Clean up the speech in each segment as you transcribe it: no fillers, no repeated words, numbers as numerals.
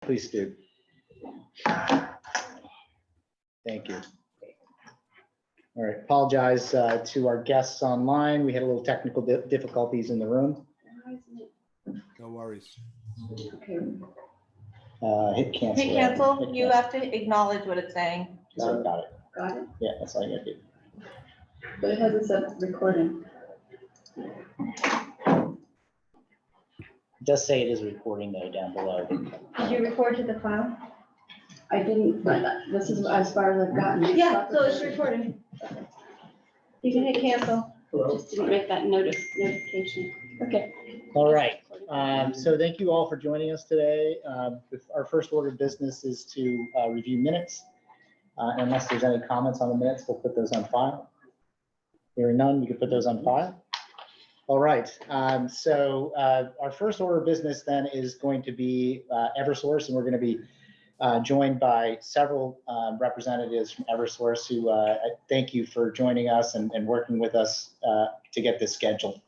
please do. Thank you. All right, apologize to our guests online. We had a little technical difficulties in the room. No worries. Okay. Hit cancel. Hit cancel, Hit you have to acknowledge what it's saying. So got it. Got it, Yeah, that's all you gotta do. but it hasn't said recording. It does say it is recording though down below. Did you record to the file? I didn't, but this is as far as I've gotten. Yeah, so it's recording. You can hit cancel. Just didn't make that notification. Okay. All right. So thank you all for joining us today. Our first order of business is to review minutes. Unless there's any comments on the minutes, we'll put those on file. Hearing none, we can put those on file. All right. So our first order of business then is going to be Eversource, and we're going to be joined by several representatives from Eversource who thank you for joining us and working with us to get this scheduled.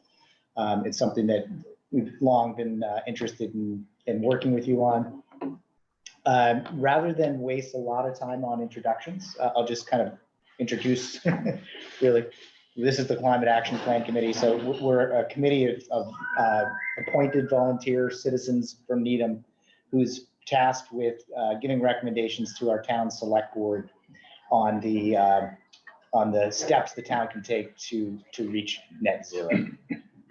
It's something that we've long been interested in working with you on. Rather than waste a lot of time on introductions, I'll just kind of introduce really. This is the Climate Action Plan Committee. So we're a committee of appointed volunteer citizens from Needham who's tasked with giving recommendations to our town select board on the steps the town can take to reach net zero.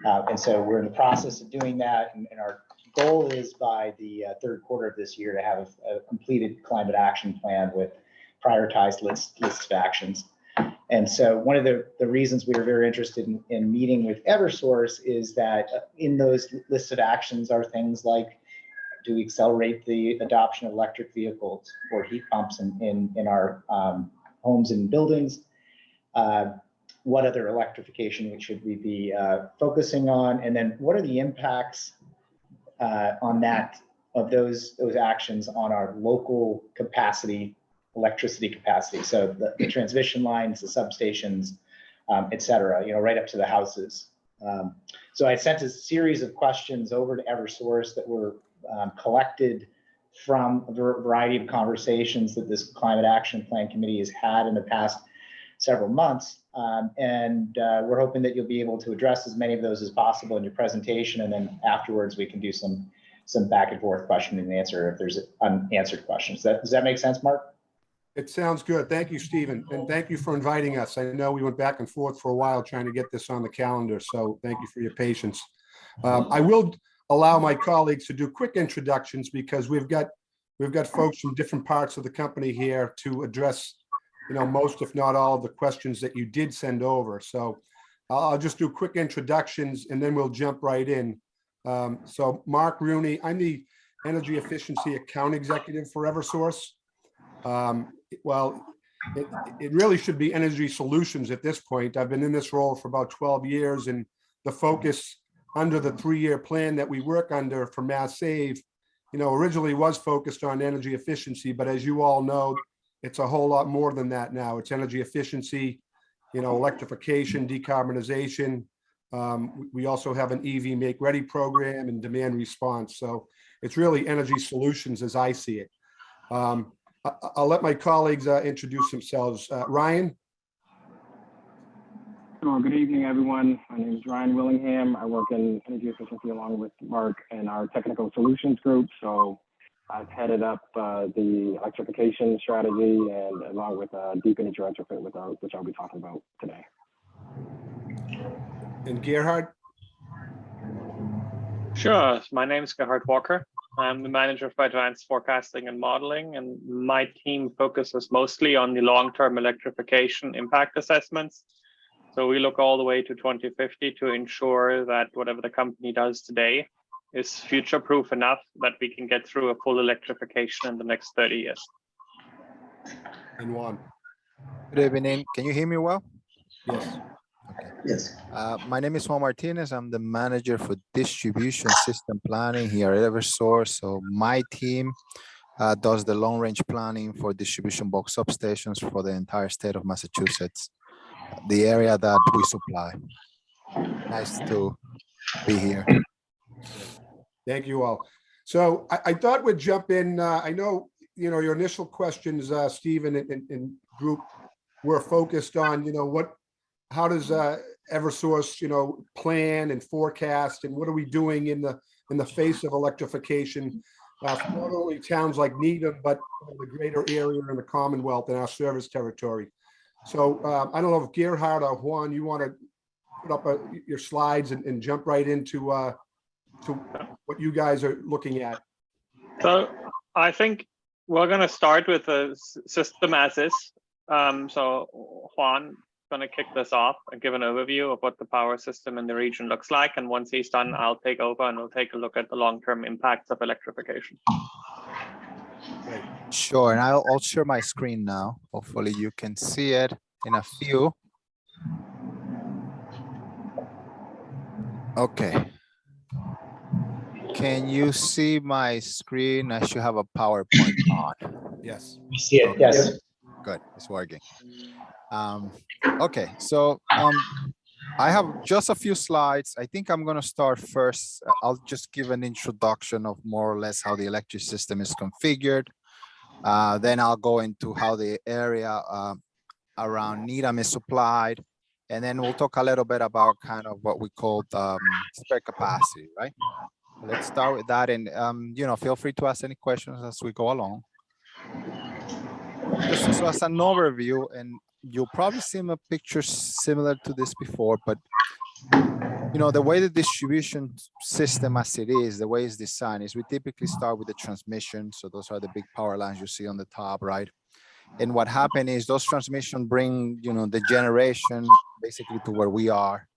And so we're in the process of doing that. And our goal is by the third quarter of this year to have a completed climate action plan with prioritized lists of actions. And so one of the reasons we were very interested in meeting with Eversource is that in those lists of actions are things like, do we accelerate the adoption of electric vehicles or heat pumps in our homes and buildings? What other electrification should we be focusing on? And then what are the impacts on that of those actions on our local capacity, electricity capacity? So the transmission lines, the substations, et cetera, right up to the houses. So I sent a series of questions over to Eversource that were collected from a variety of conversations that this Climate Action Plan Committee has had in the past several months. And we're hoping that you'll be able to address as many of those as possible in your presentation. And then afterwards, we can do some back and forth question and answer if there's unanswered questions. Does that make sense, Mark? It sounds good. Thank you, Stephen. And thank you for inviting us. I know we went back and forth for a while trying to get this on the calendar. So thank you for your patience. I will allow my colleagues to do quick introductions because we've got folks from different parts of the company here to address most, if not all, of the questions that you did send over. So I'll just do quick introductions and then we'll jump right in. So Mark Rooney, I'm the Energy Efficiency Account Executive for Eversource. Well, it really should be Energy Solutions at this point. I've been in this role for about 12 years, and the focus under the 3-year plan that we work under for Mass Save, originally was focused on energy efficiency, but as you all know, it's a whole lot more than that now. It's energy efficiency, electrification, decarbonization. We also have an EV Make Ready program and demand response. So it's really Energy Solutions as I see it. I'll let my colleagues introduce themselves. Ryan? Sure. Good evening, everyone. My name is Ryan Willingham. I work in energy efficiency along with Mark and our technical solutions group. So I've headed up the electrification strategy and along with deep energy retrofit, which I'll be talking about today. And Gerhard? Sure. My name is Gerhard Walker. I'm the manager for advanced forecasting and modeling, and my team focuses mostly on the long-term electrification impact assessments. So we look all the way to 2050 to ensure that whatever the company does today is future-proof enough that we can get through a full electrification in the next 30 years. And Juan? Good evening. Can you hear me well? Yes. Okay. Yes. My name is Juan Martinez. I'm the manager for distribution system planning here at Eversource. So my team does the long range planning for distribution box substations for the entire state of Massachusetts, the area that we supply. Nice to be here. Thank you all. So I thought we'd jump in. I know, your initial questions, Stephen and group were focused on, how does Eversource, plan and forecast, and what are we doing in the face of electrification? For not only towns like Needham, but the greater area in the Commonwealth and our service territory. So I don't know if Gerhard or Juan, you want to put up your slides and jump right into to what you guys are looking at. So I think we're going to start with the system as is. So Juan going to kick this off and give an overview of what the power system in the region looks like. And once he's done, I'll take over and we'll take a look at the long-term impacts of electrification. Great. Sure, and I'll share my screen now. Hopefully you can see it in a few. Okay. Can you see my screen? I should have a PowerPoint on. Yes. We see it, yes. Good, it's working. Okay, so I have just a few slides. I think I'm going to start first. I'll just give an introduction of more or less how the electric system is configured. Then I'll go into how the area around Needham is supplied. And then we'll talk a little bit about kind of what we call spare capacity, right? Let's start with that. And, feel free to ask any questions as we go along. Just so as an overview, and you'll probably see a picture similar to this before, but the way the distribution system as it is, the way it's designed is we typically start with the transmission. So those are the big power lines you see on the top, right? And what happened is those transmission bring, the generation basically to where we are,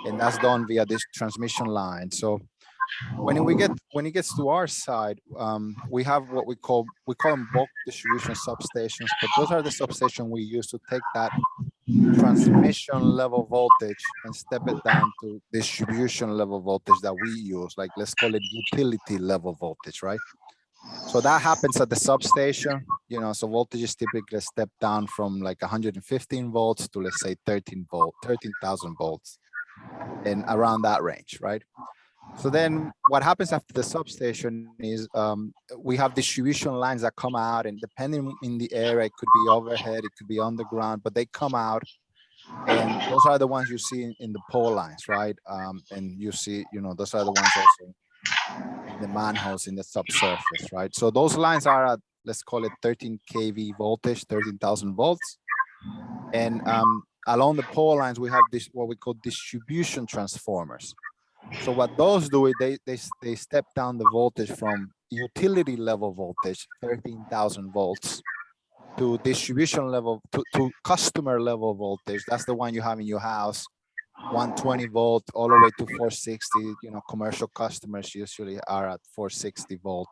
and that's done via this transmission line. So when it gets to our side, we have what we call them bulk distribution substations, but those are the substations we use to take that transmission level voltage and step it down to distribution level voltage that we use, like let's call it utility level voltage, right? So that happens at the substation, so voltage is typically a step down from like 115 volts to, let's say, 13,000 volts and around that range, right? So then what happens after the substation is we have distribution lines that come out, and depending in the area, it could be overhead, it could be underground, but they come out, and those are the ones you see in the pole lines, right? And you see, those are the ones also in the manholes in the subsurface, right? So those lines are at, let's call it 13 kV voltage, 13,000 volts. And along the pole lines, we have this, what we call distribution transformers. So what those do is they step down the voltage from utility level voltage, 13,000 volts, to distribution level, to customer level voltage. That's the one you have in your house, 120 volt all the way to 460. Commercial customers usually are at 460 volt.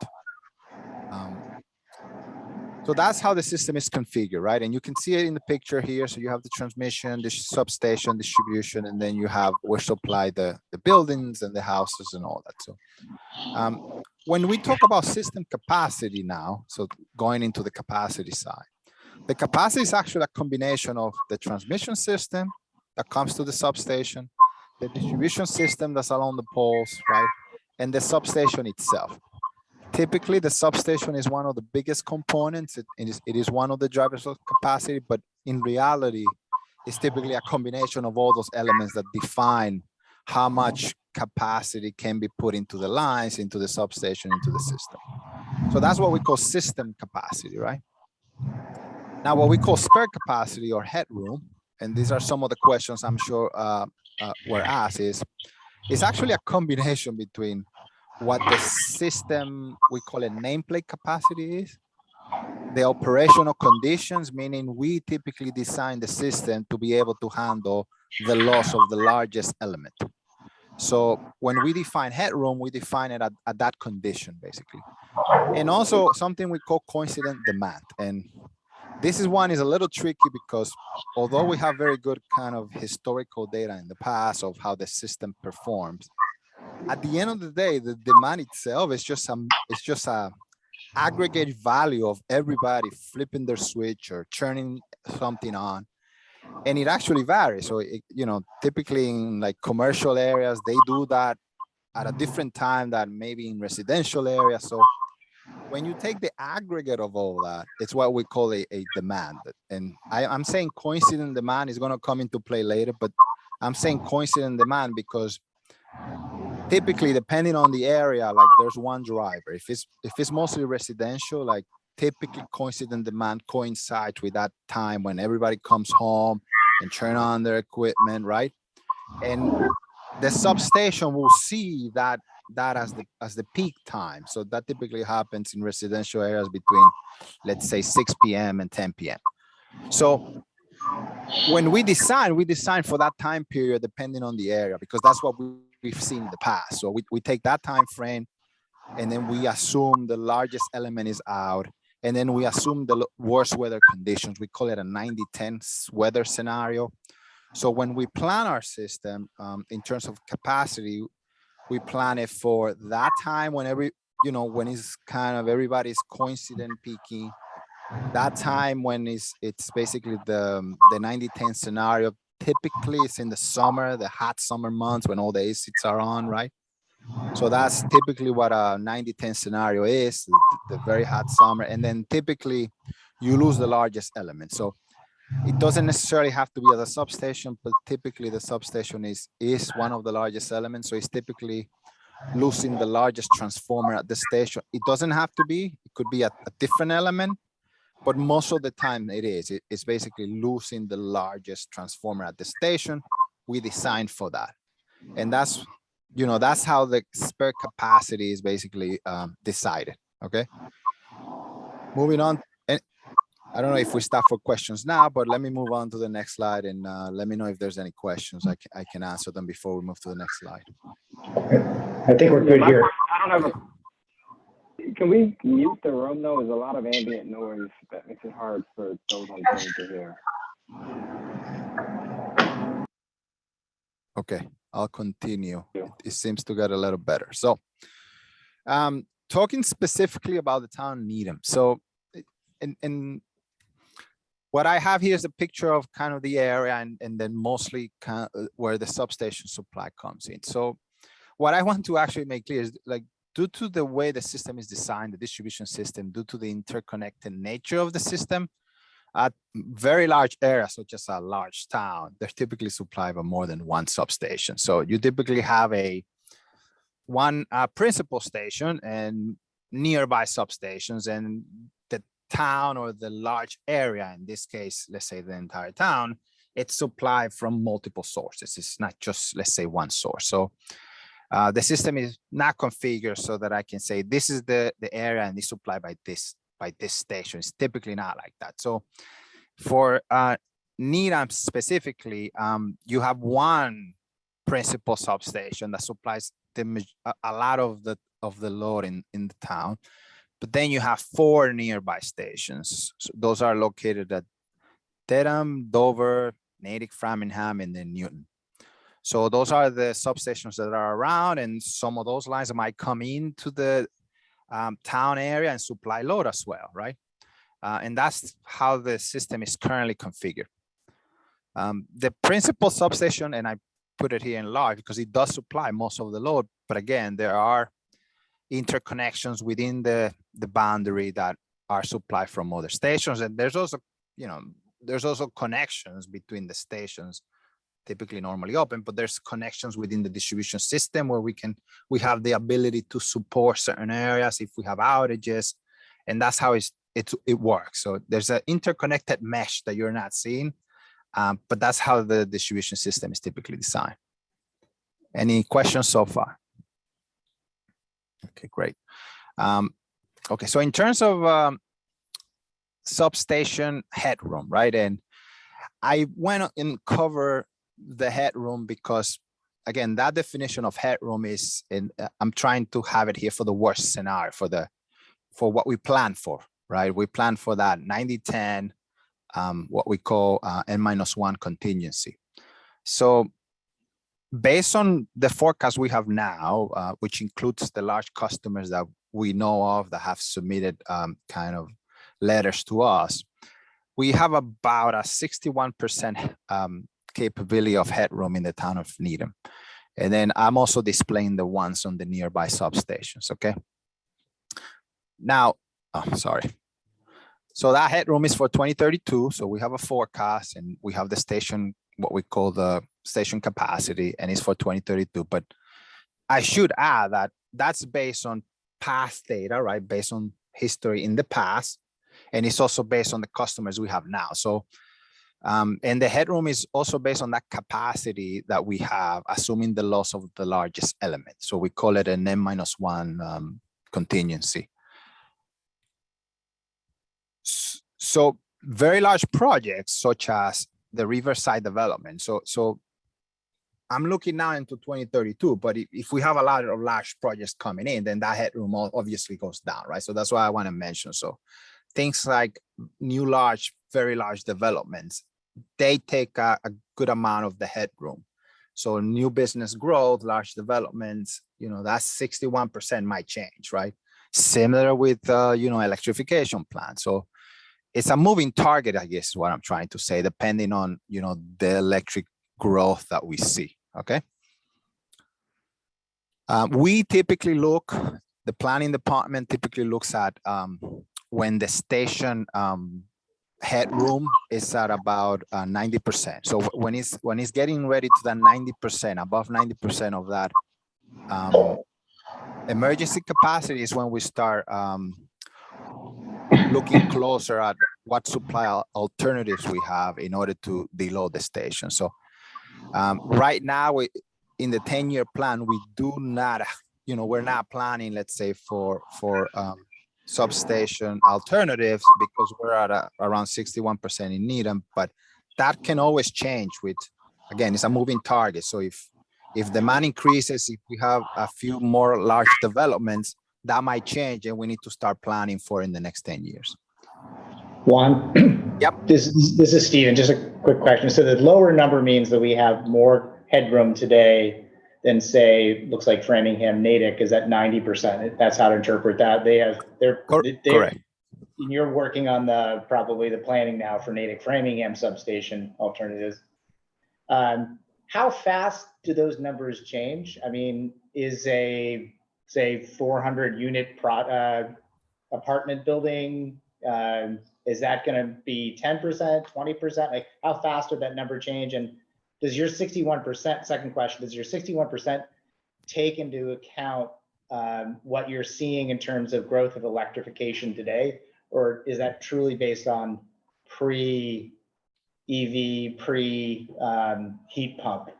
So that's how the system is configured, right? And you can see it in the picture here. So you have the transmission, the substation, distribution, and then you have where supply the buildings and the houses and all that. So when we talk about system capacity now, so going into the capacity side, the capacity is actually a combination of the transmission system that comes to the substation, the distribution system that's along the poles, right? And the substation itself. Typically, the substation is one of the biggest components. It is one of the drivers of capacity, but in reality, it's typically a combination of all those elements that define how much capacity can be put into the lines, into the substation, into the system. So that's what we call system capacity, right? Now, what we call spare capacity or headroom, and these are some of the questions I'm sure were asked, is actually a combination between what the system, we call it nameplate capacity, is, the operational conditions, meaning we typically design the system to be able to handle the loss of the largest element. So when we define headroom, we define it at that condition, basically. And also something we call coincident demand. And this is one is a little tricky because although we have very good kind of historical data in the past of how the system performs, at the end of the day, the demand itself is just a aggregate value of everybody flipping their switch or turning something on, and it actually varies. So typically in like commercial areas, they do that at a different time than maybe in residential areas. So when you take the aggregate of all that, it's what we call a demand. And I'm saying coincident demand is going to come into play later, but I'm saying coincident demand because typically, depending on the area, like there's one driver. If it's mostly residential, like typically coincident demand coincides with that time when everybody comes home and turn on their equipment, right? And the substation will see that as the peak time. So that typically happens in residential areas between, let's say, 6 p.m. and 10 p.m. So when we design for that time period depending on the area, because that's what we've seen in the past. So we take that time frame, and then we assume the largest element is out, and then we assume the worst weather conditions. We call it a 90-10 weather scenario. So when we plan our system in terms of capacity, we plan it for that time when when it's kind of everybody's coincident peaking. That time when it's basically the 90-10 scenario. Typically it's in the summer, the hot summer months when all the ACs are on, right? So that's typically what a 90-10 scenario is, the very hot summer. And then typically you lose the largest element. So it doesn't necessarily have to be at a substation, but typically the substation is one of the largest elements. So it's typically losing the largest transformer at the station. It doesn't have to be, it could be a different element, but most of the time it is. It's basically losing the largest transformer at the station. We designed for that. And that's how the spare capacity is basically decided, okay? Moving on. And I don't know if we stop for questions now, but let me move on to the next slide and let me know if there's any questions. I can answer them before we move to the next slide. I think we're good here. I don't have can we mute the room though? There's a lot of ambient noise that makes it hard for those on Zoom to hear. Okay, I'll continue. It seems to get a little better. So talking specifically about the town Needham. So and what I have here is a picture of kind of the area and then mostly kind of where the substation supply comes in. So what I want to actually make clear is, like, due to the way the system is designed, the distribution system, due to the interconnected nature of the system, very large areas, such as a large town, they're typically supplied by more than one substation. So you typically have one principal station and nearby substations, and the town or the large area, in this case, let's say the entire town, it's supplied from multiple sources. It's not just, let's say, one source. So the system is not configured so that I can say this is the area and it's supplied by this station. It's typically not like that. So for Needham specifically, you have one principal substation that supplies a lot of the load in the town, but then you have 4 nearby stations. So those are located at Dedham, Dover, Natick, Framingham, and then Newton. So those are the substations that are around, and some of those lines might come into the town area and supply load as well, right? And that's how the system is currently configured. The principal substation, and I put it here in large because it does supply most of the load, but again, there are interconnections within the boundary that are supplied from other stations, and there's also, there's also connections between the stations, typically normally open, but there's connections within the distribution system where we have the ability to support certain areas if we have outages, and that's how it works. So there's an interconnected mesh that you're not seeing, but that's how the distribution system is typically designed. Any questions so far? Okay, great. Okay, so in terms of substation headroom, right? And I went and covered the headroom because, again, that definition of headroom is, I'm trying to have it here for the worst scenario, for what we plan for, right? We plan for that 90-10, what we call N-1 contingency. So based on the forecast we have now, which includes the large customers that we know of that have submitted kind of letters to us, we have about a 61% capability of headroom in the town of Needham. And then I'm also displaying the ones on the nearby substations, okay? Now, sorry. So that headroom is for 2032. So we have a forecast and we have the station, what we call the station capacity, and it's for 2032. But I should add that that's based on past data, right? Based on history in the past. And it's also based on the customers we have now. So, and the headroom is also based on that capacity that we have, assuming the loss of the largest element. So we call it an N-1 contingency. So very large projects such as the Riverside development. So I'm looking now into 2032, but if we have a lot of large projects coming in, then that headroom obviously goes down, right? So that's why I want to mention. So things like new very large developments, they take a good amount of the headroom. So new business growth, large developments, that 61% might change, right? Similar with, electrification plants. So it's a moving target, I guess is what I'm trying to say, depending on, the electric growth that we see, okay? We typically look, the planning department typically looks at when the station headroom is at about 90%. So when it's getting ready to that 90%, above 90% of that emergency capacity is when we start looking closer at what supply alternatives we have in order to deload the station. So right now, in the 10-year plan, we do not, we're not planning, let's say, for substation alternatives because we're at around 61% in need. But that can always change with, again, it's a moving target. So if demand increases, if we have a few more large developments, that might change and we need to start planning for in the next 10 years. Juan? Yep. This is Steven. Just a quick question. So the lower number means that we have more headroom today than, say, looks like Framingham Natick is at 90%. That's how to interpret that. Correct. And you're working on probably the planning now for Natick Framingham substation alternatives. How fast do those numbers change? I mean, is a, say, 400 unit apartment building, is that going to be 10%, 20%? Like, how fast would that number change? And does your 61%, second question, does your 61% take into account what you're seeing in terms of growth of electrification today? Or is that truly based on pre-EV, pre-heat pump?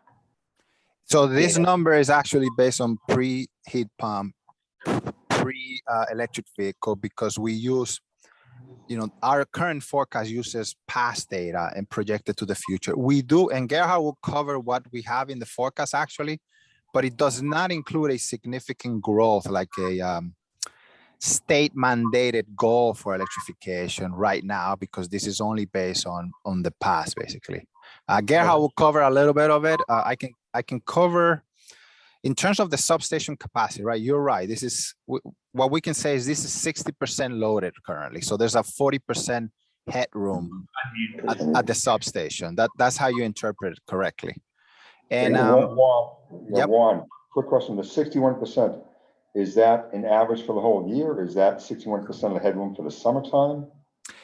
So this number is actually based on pre-heat pump, pre-electric vehicle, because we use, our current forecast uses past data and projected to the future. We do, and Gerhard will cover what we have in the forecast actually, but it does not include a significant growth like a state mandated goal for electrification right now, because this is only based on the past basically. Gerhard will cover a little bit of it. I can cover in terms of the substation capacity, right? You're right. This is what we can say is this is 60% loaded currently. So there's a 40% headroom at the substation. That's how you interpret it correctly. And Juan, quick question: the 61%, is that an average for the whole year? Is that 61% of the headroom for the summertime?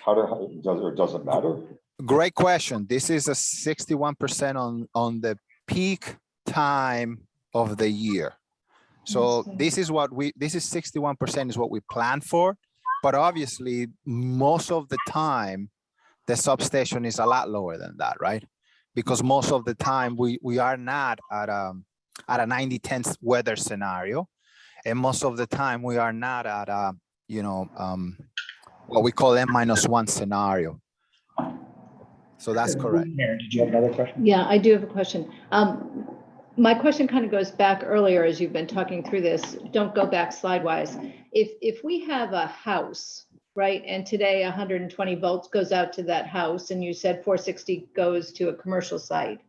Does it matter? Great question. This is a 61% on the peak time of the year. So this is 61% is what we plan for, but obviously most of the time the substation is a lot lower than that, right? Because most of the time we are not at a 90-10 weather scenario, and most of the time we are not at a what we call N-1 scenario. So that's correct. Mary, did you have another question? Yeah, I do have a question. My question kind of goes back earlier as you've been talking through this. Don't go back slide-wise. If we have a house, right, and today 120 volts goes out to that house, and you said 460 goes to a commercial site,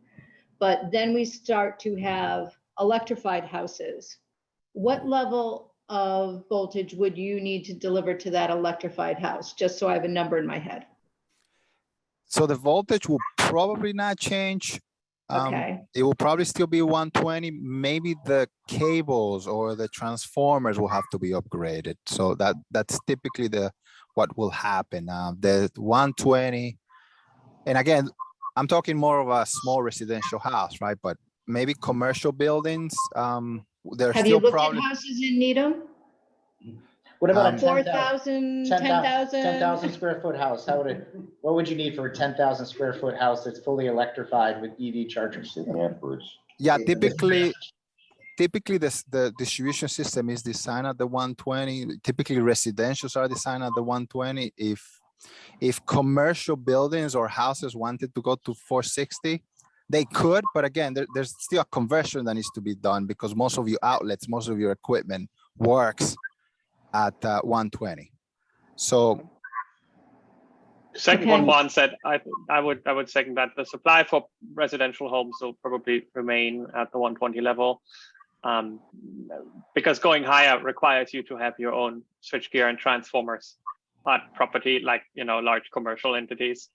but then we start to have electrified houses, what level of voltage would you need to deliver to that electrified house? Just so I have a number in my head. So the voltage will probably not change Okay. It will probably still be 120. Maybe the cables or the transformers will have to be upgraded. So that's typically what will happen. The 120, and again, I'm talking more of a small residential house, right? But maybe commercial buildings, they're Have you still looked at probably. houses in Needham? What about a 4,000, 10,000? 10,000 square foot house? What would you need for a 10,000 square foot house that's fully electrified with EV chargers? Amperage. Yeah, typically the distribution system is designed at the 120. Typically residentials are designed at the 120. If commercial buildings or houses wanted to go to 460, they could, but again, there's still a conversion that needs to be done because most of your outlets, most of your equipment works at 120. So Second Okay. what Juan said, I would second that. The supply for residential homes will probably remain at the 120 level, because going higher requires you to have your own switchgear and transformers at property, like large commercial entities.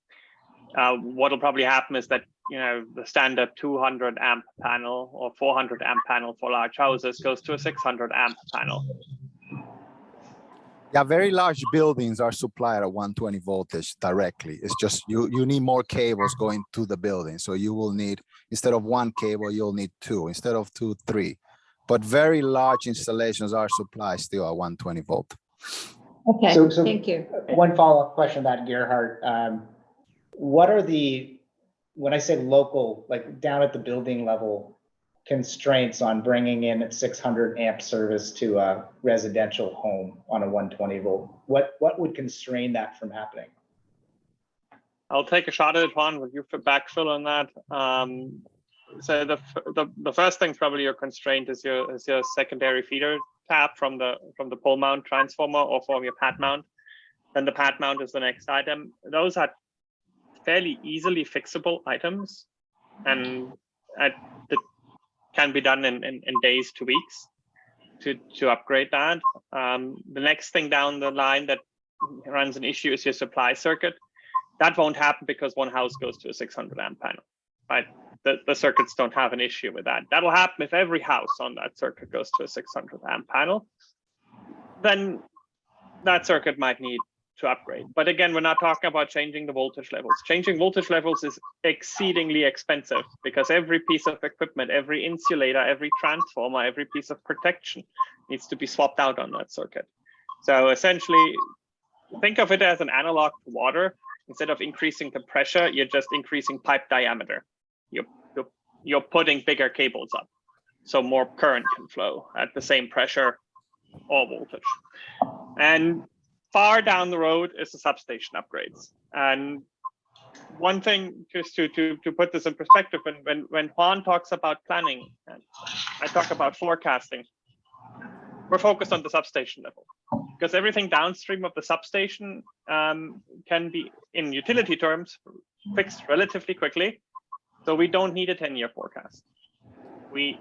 What'll probably happen is that the standard 200 amp panel or 400 amp panel for large houses goes to a 600 amp panel. yeah, very large buildings are supplied at 120 voltage directly. It's just you need more cables going to the building. So you will need, instead of one cable, you'll need two, instead of two, three. But very large installations are supplied still at 120 volt. Okay, So- thank you. One follow-up question about Gerhard. What are when I say local, like down at the building level, constraints on bringing in at 600 amp service to a residential home on a 120 volt? What would constrain that from happening? I'll take a shot at it, Juan, with you for backfill on that. So the first thing probably your constraint is your secondary feeder tap from the pole mount transformer or from your pad mount. Then the pad mount is the next item. Those are fairly easily fixable items, and it can be done in days to weeks to upgrade that. The next thing down the line that runs an issue is your supply circuit. That won't happen because one house goes to a 600 amp panel, right? The circuits don't have an issue with that. That'll happen if every house on that circuit goes to a 600 amp panel. Then that circuit might need to upgrade. But again, we're not talking about changing the voltage levels. Changing voltage levels is exceedingly expensive because every piece of equipment, every insulator, every transformer, every piece of protection needs to be swapped out on that circuit. So essentially, think of it as an analog to water. Instead of increasing the pressure, you're just increasing pipe diameter. You're putting bigger cables up, so more current can flow at the same pressure or voltage. And far down the road is the substation upgrades. And one thing, just to put this in perspective, when Juan talks about planning and I talk about forecasting, we're focused on the substation level because everything downstream of the substation can be, in utility terms, fixed relatively quickly. So we don't need a 10-year forecast. We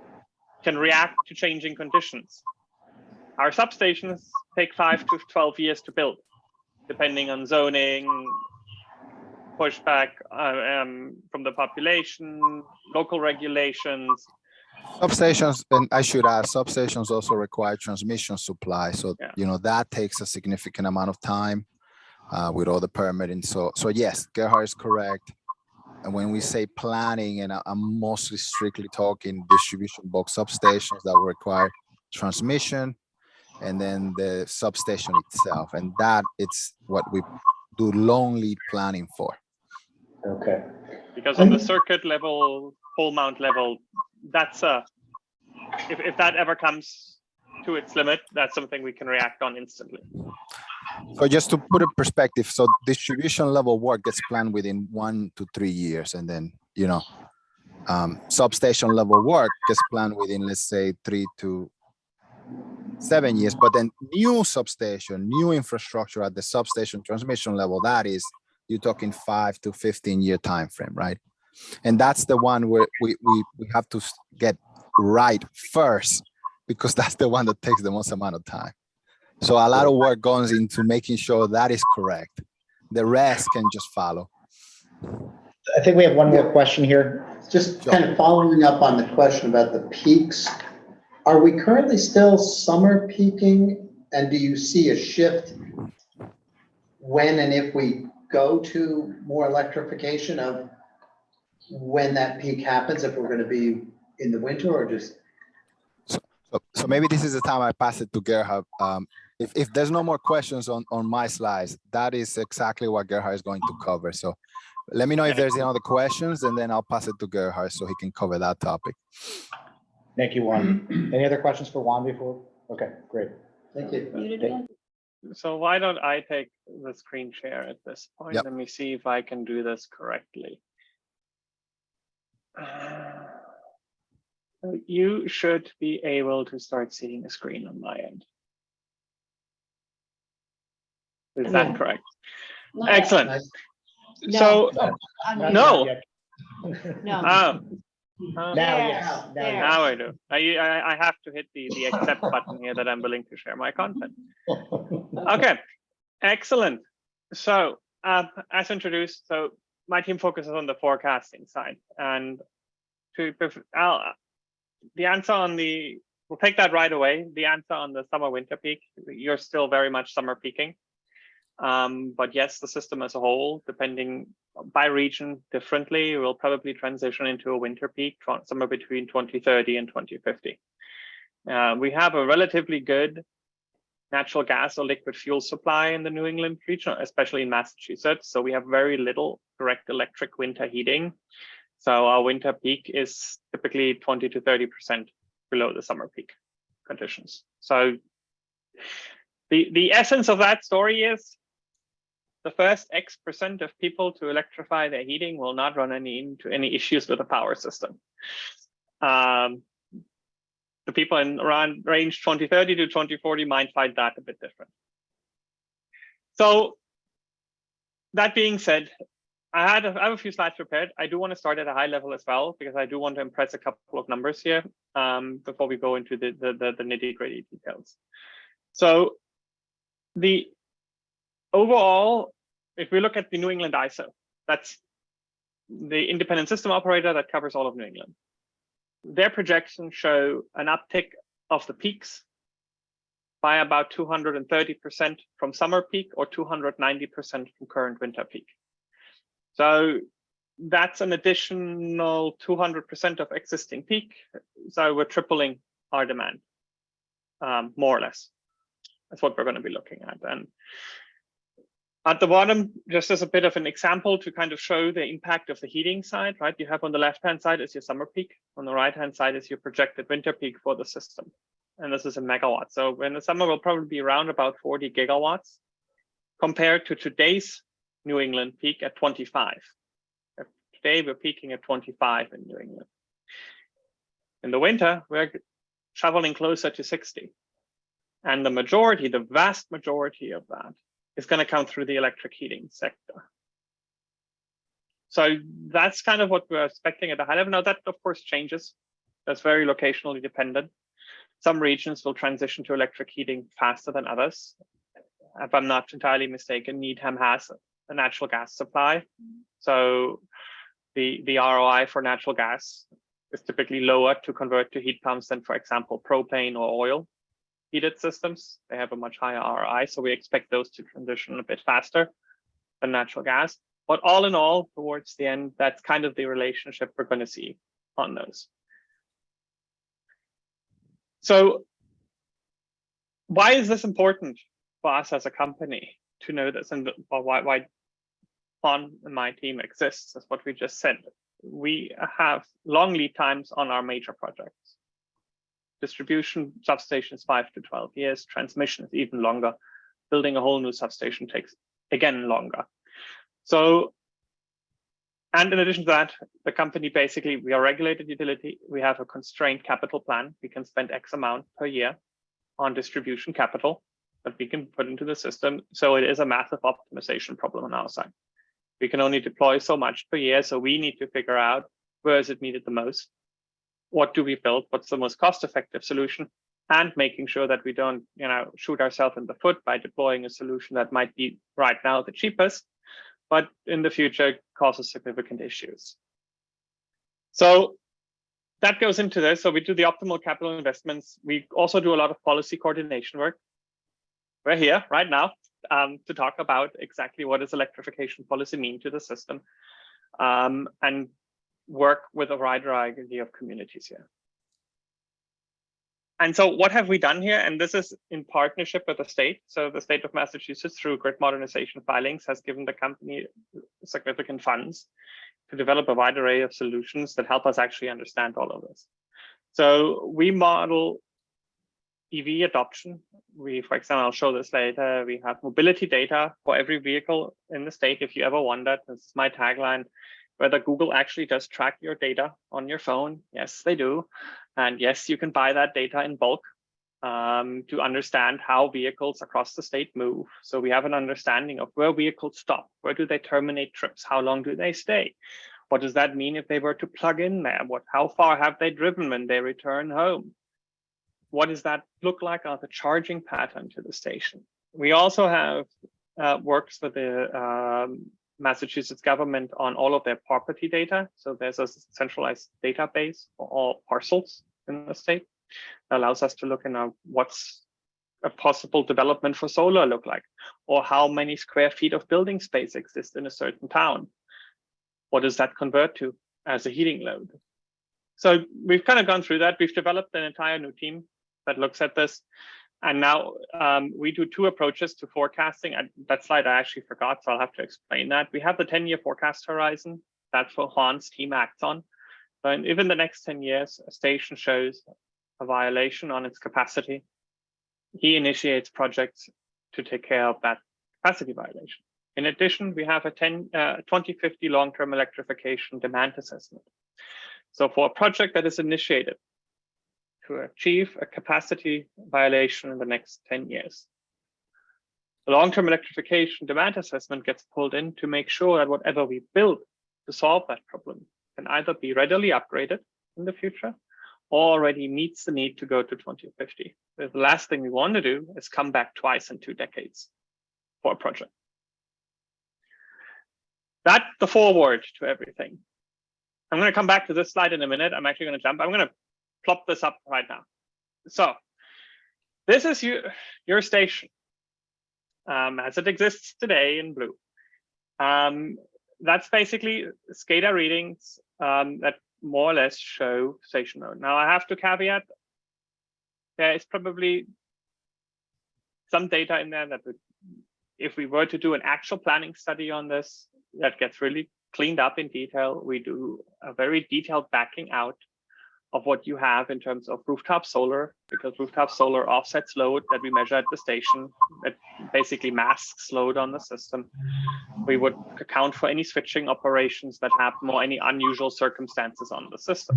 can react to changing conditions. Our substations take 5 to 12 years to build, depending on zoning, pushback from the population, local regulations. Substations, and I should add, substations also require transmission supply. So, Yeah. That takes a significant amount of time with all the permitting. So yes, Gerhard is correct. And when we say planning, and I'm mostly strictly talking distribution box substations that require transmission, and then the substation itself, and that it's what we do long lead planning for. Okay. Because on the circuit level, pole mount level, that's if that ever comes to its limit, that's something we can react on instantly. So just to put in perspective, so distribution level work gets planned within 1 to 3 years, and then substation level work gets planned within, let's say, 3 to 7 years. But then new substation, new infrastructure at the substation transmission level, that is, you're talking 5 to 15-year time frame, right? And that's the one where we have to get right first, because that's the one that takes the most amount of time. So a lot of work goes into making sure that is correct. The rest can just follow. I think we have one more question here. Just kind of following up on the question about the peaks. Are we currently still summer peaking? And do you see a shift when and if we go to more electrification of when that peak happens, if we're going to be in the winter or just? So maybe this is the time I pass it to Gerhard. If there's no more questions on my slides, that is exactly what Gerhard is going to cover. So let me know if there's any other questions, and then I'll pass it to Gerhard so he can cover that topic. Thank you, Juan. Any other questions for Juan before? Okay, great. Thank you. Muted again. So why don't I take the screen share at this point? Yep. Let me see if I can do this correctly. You should be able to start seeing a screen on my end. Is that Yeah. correct? Not yet. Excellent. Nice. No. So, Not No. yet. No. Now, There, yes. there. now I do. I have to hit the accept button here that I'm willing to share my content. Okay, excellent. So as introduced, so my team focuses on the forecasting side, and the answer on we'll take that right away. The answer on the summer winter peak, you're still very much summer peaking. But yes, the system as a whole, depending by region differently, will probably transition into a winter peak somewhere between 2030 and 2050. We have a relatively good natural gas or liquid fuel supply in the New England region, especially in Massachusetts. So we have very little direct electric winter heating. So our winter peak is typically 20 to 30% below the summer peak conditions. So the essence of that story is the first X% of people to electrify their heating will not run into any issues with the power system. The people in around range 2030 to 2040 might find that a bit different. So that being said, I have a few slides prepared. I do want to start at a high level as well, because I do want to impress a couple of numbers here before we go into the nitty-gritty details. So the overall, if we look at the New England ISO, that's the independent system operator that covers all of New England. Their projections show an uptick of the peaks by about 230% from summer peak or 290% from current winter peak. So that's an additional 200% of existing peak. So we're tripling our demand, more or less. That's what we're going to be looking at. And at the bottom, just as a bit of an example to kind of show the impact of the heating side, right? You have on the left-hand side is your summer peak. On the right-hand side is your projected winter peak for the system. And this is in megawatts. So in the summer, we'll probably be around about 40 gigawatts compared to today's New England peak at 25. Today, we're peaking at 25 in New England. In the winter, we're traveling closer to 60. And the vast majority of that is going to come through the electric heating sector. So that's kind of what we're expecting at a high level. Now that, of course, changes. That's very locationally dependent. Some regions will transition to electric heating faster than others. If I'm not entirely mistaken, Needham has a natural gas supply. So the ROI for natural gas is typically lower to convert to heat pumps than, for example, propane or oil heated systems. They have a much higher ROI, so we expect those to transition a bit faster than natural gas. But all in all, towards the end, that's kind of the relationship we're going to see on those. So why is this important for us as a company to know this, and why Juan and my team exists, is what we just said. We have long lead times on our major projects. Distribution substations 5 to 12 years, transmission is even longer. Building a whole new substation takes, again, longer. So, and in addition to that, the company basically, we are a regulated utility. We have a constrained capital plan. We can spend X amount per year on distribution capital that we can put into the system. So it is a massive optimization problem on our side. We can only deploy so much per year. So we need to figure out where is it needed the most. What do we build? What's the most cost-effective solution? And making sure that we don't, shoot ourselves in the foot by deploying a solution that might be right now the cheapest, but in the future causes significant issues. So that goes into this. So we do the optimal capital investments. We also do a lot of policy coordination work. We're here right now to talk about exactly what does electrification policy mean to the system, and work with a variety of communities here. And so what have we done here? And this is in partnership with the state. So the state of Massachusetts, through grid modernization filings, has given the company significant funds to develop a wide array of solutions that help us actually understand all of this. So we model EV adoption. We, for example, I'll show this later. We have mobility data for every vehicle in the state. If you ever wondered, this is my tagline, whether Google actually does track your data on your phone. Yes, they do. And yes, you can buy that data in bulk to understand how vehicles across the state move. So we have an understanding of where vehicles stop, where do they terminate trips, how long do they stay? What does that mean if they were to plug in there? How far have they driven when they return home? What does that look like on the charging pattern to the station? We also have works with the Massachusetts government on all of their property data. So there's a centralized database for all parcels in the state that allows us to look in what's a possible development for solar look like, or how many square feet of building space exist in a certain town. What does that convert to as a heating load? So we've kind of gone through that. We've developed an entire new team that looks at this. And now we do two approaches to forecasting. That slide I actually forgot, so I'll have to explain that. We have the 10-year forecast horizon. That's what Juan's team acts on. And if in the next 10 years, a station shows a violation on its capacity, he initiates projects to take care of that capacity violation. In addition, we have a 2050 long-term electrification demand assessment. So for a project that is initiated to achieve a capacity violation in the next 10 years, the long-term electrification demand assessment gets pulled in to make sure that whatever we build to solve that problem can either be readily upgraded in the future or already meets the need to go to 2050. The last thing we want to do is come back twice in 2 decades for a project. That's the forward to everything. I'm going to come back to this slide in a minute. I'm actually going to jump. I'm going to plop this up right now. So this is your station as it exists today in blue. That's basically SCADA readings that more or less show station mode. Now I have to caveat, there is probably some data in there that would, if we were to do an actual planning study on this, that gets really cleaned up in detail. We do a very detailed backing out of what you have in terms of rooftop solar, because rooftop solar offsets load that we measure at the station. It basically masks load on the system. We would account for any switching operations that happen or any unusual circumstances on the system.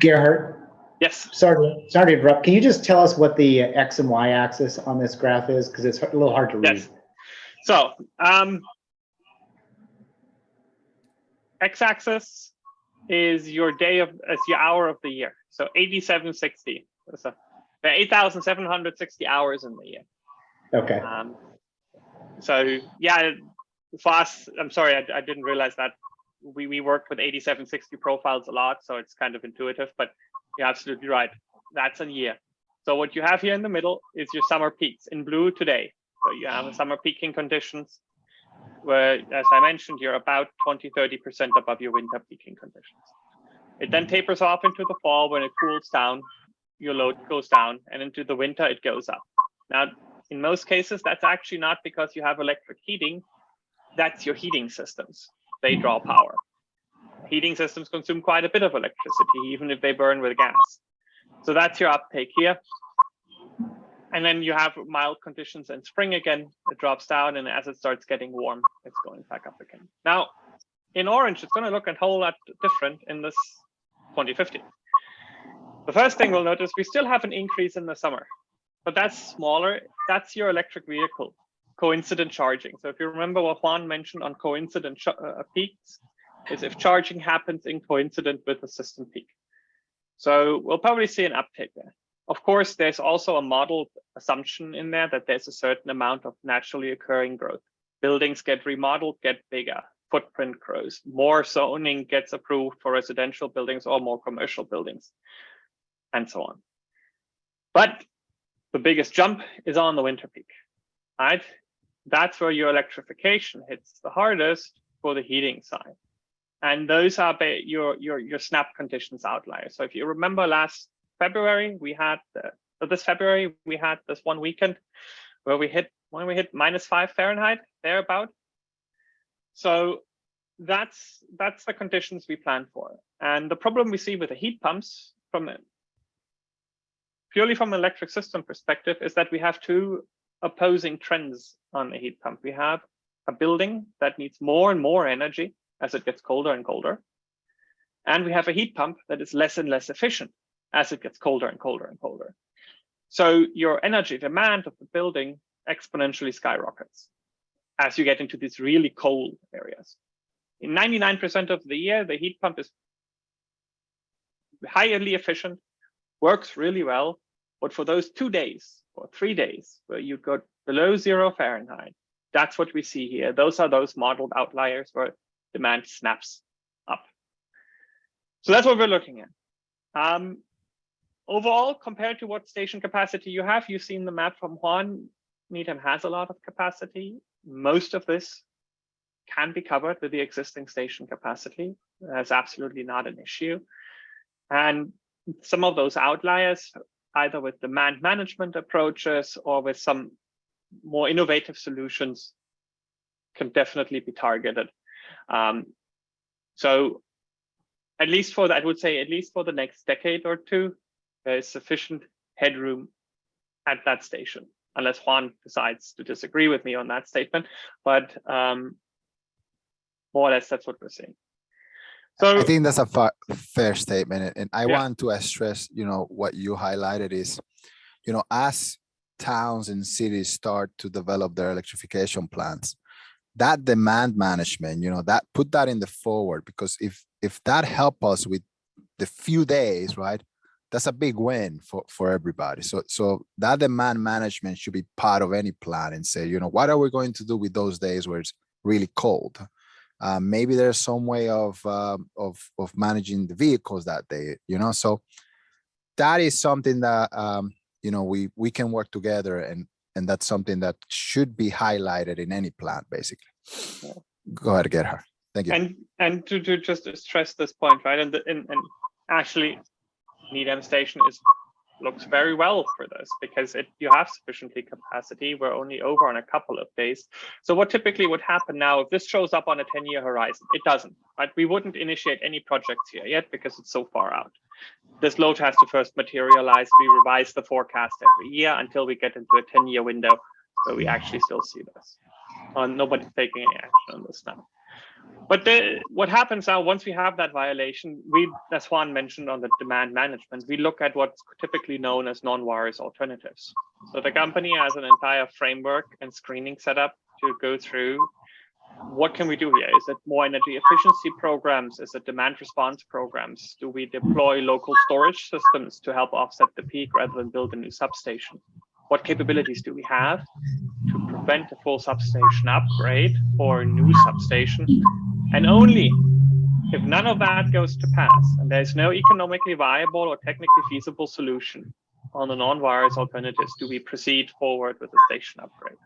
Gerhard? Yes. Sorry to interrupt. Can you just tell us what the X and Y axis on this graph is? Because it's a little hard to read. Yes. So X-axis is your hour of the year. So 8760. So there are 8,760 hours in the year. Okay. So yeah, for us, I'm sorry, I didn't realize that we work with 8760 profiles a lot, so it's kind of intuitive, but you're absolutely right. That's a year. So what you have here in the middle is your summer peaks in blue today. So you have summer peaking conditions where, as I mentioned, you're about 20–30% above your winter peaking conditions. It then tapers off into the fall. When it cools down, your load goes down, and into the winter it goes up. Now, in most cases, that's actually not because you have electric heating. That's your heating systems. They draw power. Heating systems consume quite a bit of electricity, even if they burn with gas. So that's your uptake here. And then you have mild conditions in spring again. It drops down, and as it starts getting warm, it's going back up again. Now, in orange, it's going to look a whole lot different in this 2050. The first thing we'll notice, we still have an increase in the summer, but that's smaller. That's your electric vehicle coincident charging. So if you remember what Juan mentioned on coincident peaks, is if charging happens in coincident with the system peak. So we'll probably see an uptake there. Of course, there's also a modeled assumption in there that there's a certain amount of naturally occurring growth. Buildings get remodeled, get bigger. footprint grows, more zoning gets approved for residential buildings or more commercial buildings, and so on. But the biggest jump is on the winter peak, right? That's where your electrification hits the hardest for the heating side. And those are your snap conditions outliers. So if you remember last February, we had this February, we had this one weekend where we hit -5 Fahrenheit, thereabout. So that's the conditions we plan for. And the problem we see with the heat pumps purely from an electric system perspective is that we have two opposing trends on the heat pump. We have a building that needs more and more energy as it gets colder and colder. And we have a heat pump that is less and less efficient as it gets colder and colder and colder. So your energy demand of the building exponentially skyrockets as you get into these really cold areas. In 99% of the year, the heat pump is highly efficient, works really well. But for those 2 days or 3 days where you go below 0 Fahrenheit, that's what we see here. Those are those modeled outliers where demand snaps up. So that's what we're looking at. Overall, compared to what station capacity you have, you've seen the map from Juan. Needham has a lot of capacity. Most of this can be covered with the existing station capacity. That's absolutely not an issue. And some of those outliers, either with demand management approaches or with some more innovative solutions, can definitely be targeted. So at least for, I would say, at least for the next decade or two, there is sufficient headroom at that station, unless Juan decides to disagree with me on that statement. But more or less, that's what we're seeing. So I think that's a fair statement. And I want to stress, what you highlighted is, as towns and cities start to develop their electrification plans, that demand management, that put that in the forward, because if that help us with the few days, right, that's a big win for everybody. So that demand management should be part of any plan and say, what are we going to do with those days where it's really cold? Maybe there's some way of managing the vehicles that day, so that is something that, we can work together, and that's something that should be highlighted in any plan, basically. Yeah. Go ahead, Gerhard. Thank you. And to just stress this point, right? And actually, Needham Station looks very well for this, because you have sufficiently capacity. We're only over on a couple of days. So what typically would happen now, if this shows up on a 10-year horizon, it doesn't, right? We wouldn't initiate any projects here yet because it's so far out. This load has to first materialize. We revise the forecast every year until we get into a 10-year window where we actually still see this. Nobody's taking any action on this now. But what happens now, once we have that violation, as Juan mentioned on the demand management, we look at what's typically known as non-wires alternatives. So the company has an entire framework and screening set up to go through what can we do here? Is it more energy efficiency programs? Is it demand response programs? Do we deploy local storage systems to help offset the peak rather than build a new substation? What capabilities do we have to prevent a full substation upgrade or a new substation? And only if none of that goes to pass and there's no economically viable or technically feasible solution on the non-wires alternatives do we proceed forward with the station upgrade.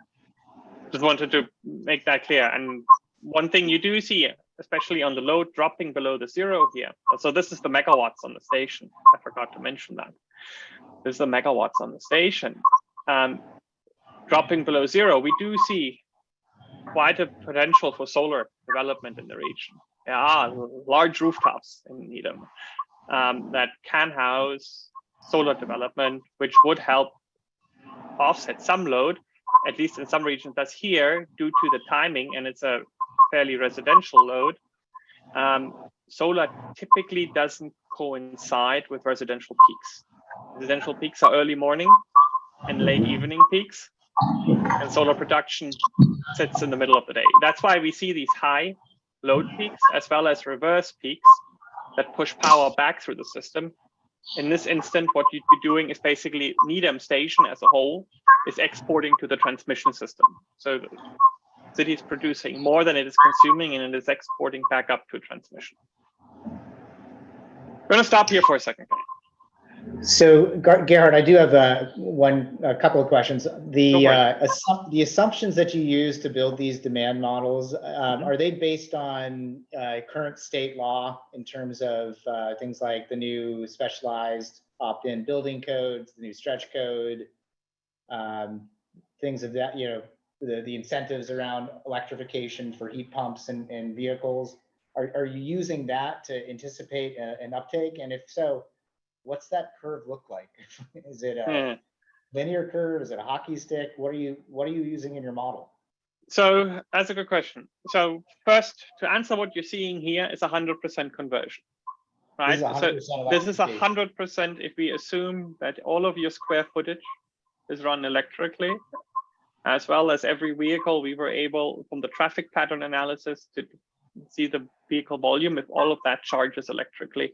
Just wanted to make that clear. And one thing you do see, especially on the load dropping below the 0 here. So this is the megawatts on the station. I forgot to mention that. This is the megawatts on the station. Dropping below 0, we do see quite a potential for solar development in the region. There are large rooftops in Needham that can house solar development, which would help offset some load, at least in some regions. That's here due to the timing, and it's a fairly residential load. Solar typically doesn't coincide with residential peaks. Residential peaks are early morning and late evening peaks, and solar production sits in the middle of the day. That's why we see these high load peaks as well as reverse peaks that push power back through the system. In this instant, what you'd be doing is basically Needham Station as a whole is exporting to the transmission system. So city is producing more than it is consuming, and it is exporting back up to transmission. I'm going to stop here for a second. So Gerhard, I do have a couple of questions. The assumptions that you use to build these demand models, are they based on current state law in terms of things like the new specialized opt-in building codes, the new stretch code, things of that, the incentives around electrification for heat pumps and vehicles? Are you using that to anticipate an uptake? And if so, what's that curve look like? Is it a linear curve? Is it a hockey stick? What are you using in your model? So that's a good question. So first, to answer what you're seeing here is 100% conversion, right? This is 100% if we assume that all of your square footage is run electrically, as well as every vehicle. We were able, from the traffic pattern analysis, to see the vehicle volume if all of that charges electrically.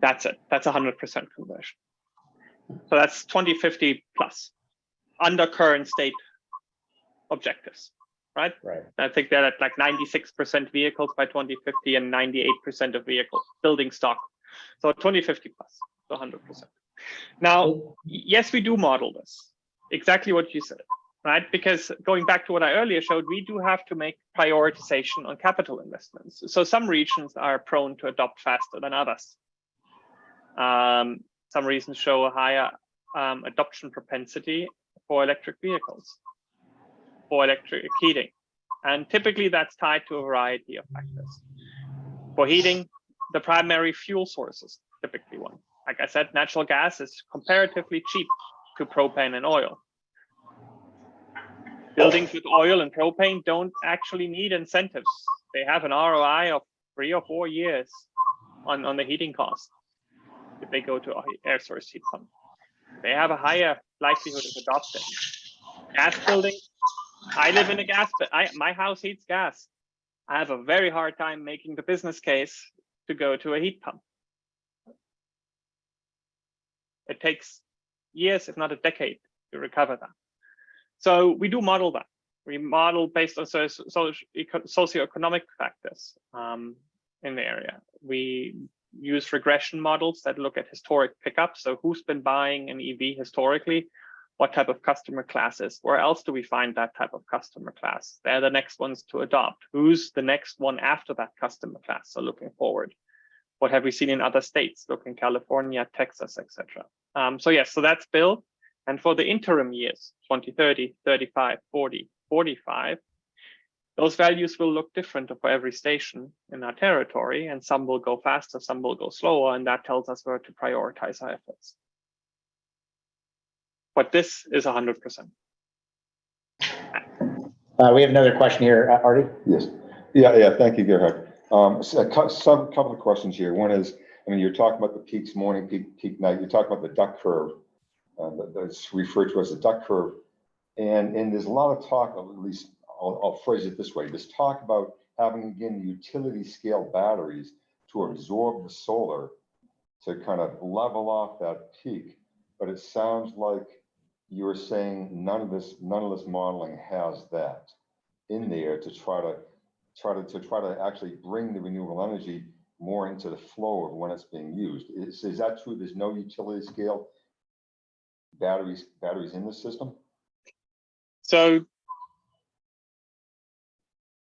That's it. That's 100% conversion. So that's 2050 plus under current state objectives, right? Right. I think they're at like 96% vehicles by 2050 and 98% of vehicle building stock. So 2050 plus, so 100%. Now, yes, we do model this. Exactly what you said, right? Because going back to what I earlier showed, we do have to make prioritization on capital investments. So some regions are prone to adopt faster than others. Some regions show a higher adoption propensity for electric vehicles, for electric heating. And typically that's tied to a variety of factors. For heating, the primary fuel sources typically one. Like I said, natural gas is comparatively cheap to propane and oil. Buildings with oil and propane don't actually need incentives. They have an ROI of 3 or 4 years on the heating cost if they go to an air source heat pump. They have a higher likelihood of adopting. Gas buildings, I live in a gas, but my house heats gas. I have a very hard time making the business case to go to a heat pump. It takes years, if not a decade, to recover that. So we do model that. We model based on socioeconomic factors in the area. We use regression models that look at historic pickups. So who's been buying an EV historically? What type of customer classes? Where else do we find that type of customer class? They're the next ones to adopt. Who's the next one after that customer class? So looking forward. What have we seen in other states? Look in California, Texas, etc. So yes, so that's built. And for the interim years, 2030, 35, 40, 45, those values will look different for every station in our territory, and some will go faster, some will go slower, and that tells us where to prioritize our efforts. But this is 100%. We have another question here, Artie. Yes. Yeah. Thank you, Gerhard. So a couple of questions here. One is, you're talking about the peaks morning, peak night. You're talking about the duck curve. That's referred to as the duck curve. And there's a lot of talk, at least I'll phrase it this way. There's talk about having, again, utility scale batteries to absorb the solar to kind of level off that peak. But it sounds like you're saying none of this modeling has that in there to try to actually bring the renewable energy more into the flow of when it's being used. Is that true? There's no utility scale batteries in the system? So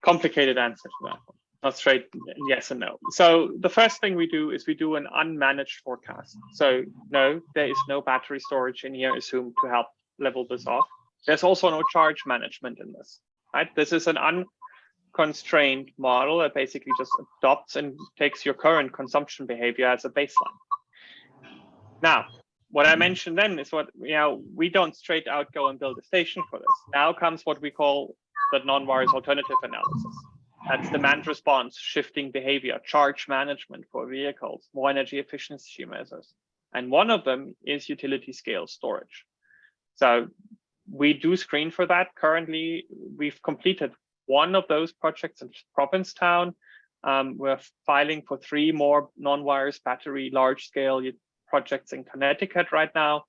complicated answer to that one. Not straight yes and no. So the first thing we do is we do an unmanaged forecast. So no, there is no battery storage in here assumed to help level this off. There's also no charge management in this, right? This is an unconstrained model that basically just adopts and takes your current consumption behavior as a baseline. Now, what I mentioned then is what, we don't straight out go and build a station for this. Now comes what we call the non-wires alternative analysis. That's demand response, shifting behavior, charge management for vehicles, more energy efficiency measures. And one of them is utility scale storage. So we do screen for that. Currently, we've completed one of those projects in Provincetown. We're filing for 3 more non-wires battery large scale projects in Connecticut right now.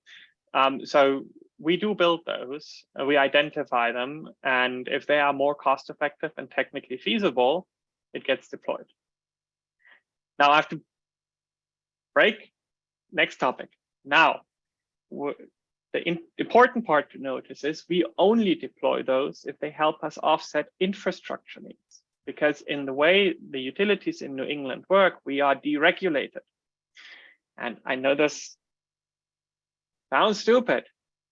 So we do build those, we identify them, and if they are more cost effective and technically feasible, it gets deployed. Now I have to break. Next topic. Now, the important part to notice is we only deploy those if they help us offset infrastructure needs, because in the way the utilities in New England work, we are deregulated. And I know this sounds stupid,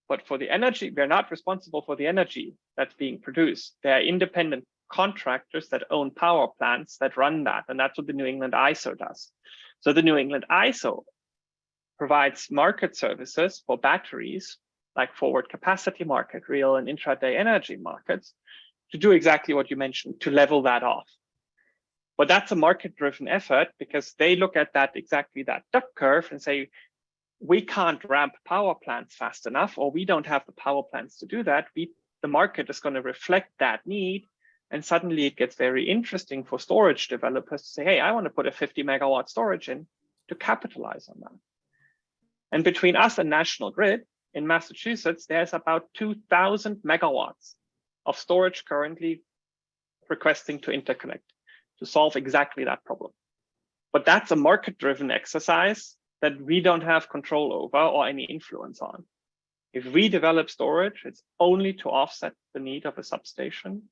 but for the energy, we're not responsible for the energy that's being produced. There are independent contractors that own power plants that run that, and that's what the New England ISO does. So the New England ISO provides market services for batteries, like forward capacity market, real and intraday energy markets, to do exactly what you mentioned, to level that off. But that's a market-driven effort, because they look at that exactly that duck curve and say, we can't ramp power plants fast enough, or we don't have the power plants to do that. The market is going to reflect that need. And suddenly it gets very interesting for storage developers to say, hey, I want to put a 50 megawatt storage in to capitalize on that. And between us and National Grid in Massachusetts, there's about 2,000 megawatts of storage currently requesting to interconnect to solve exactly that problem. But that's a market-driven exercise that we don't have control over or any influence on. If we develop storage, it's only to offset the need of a substation.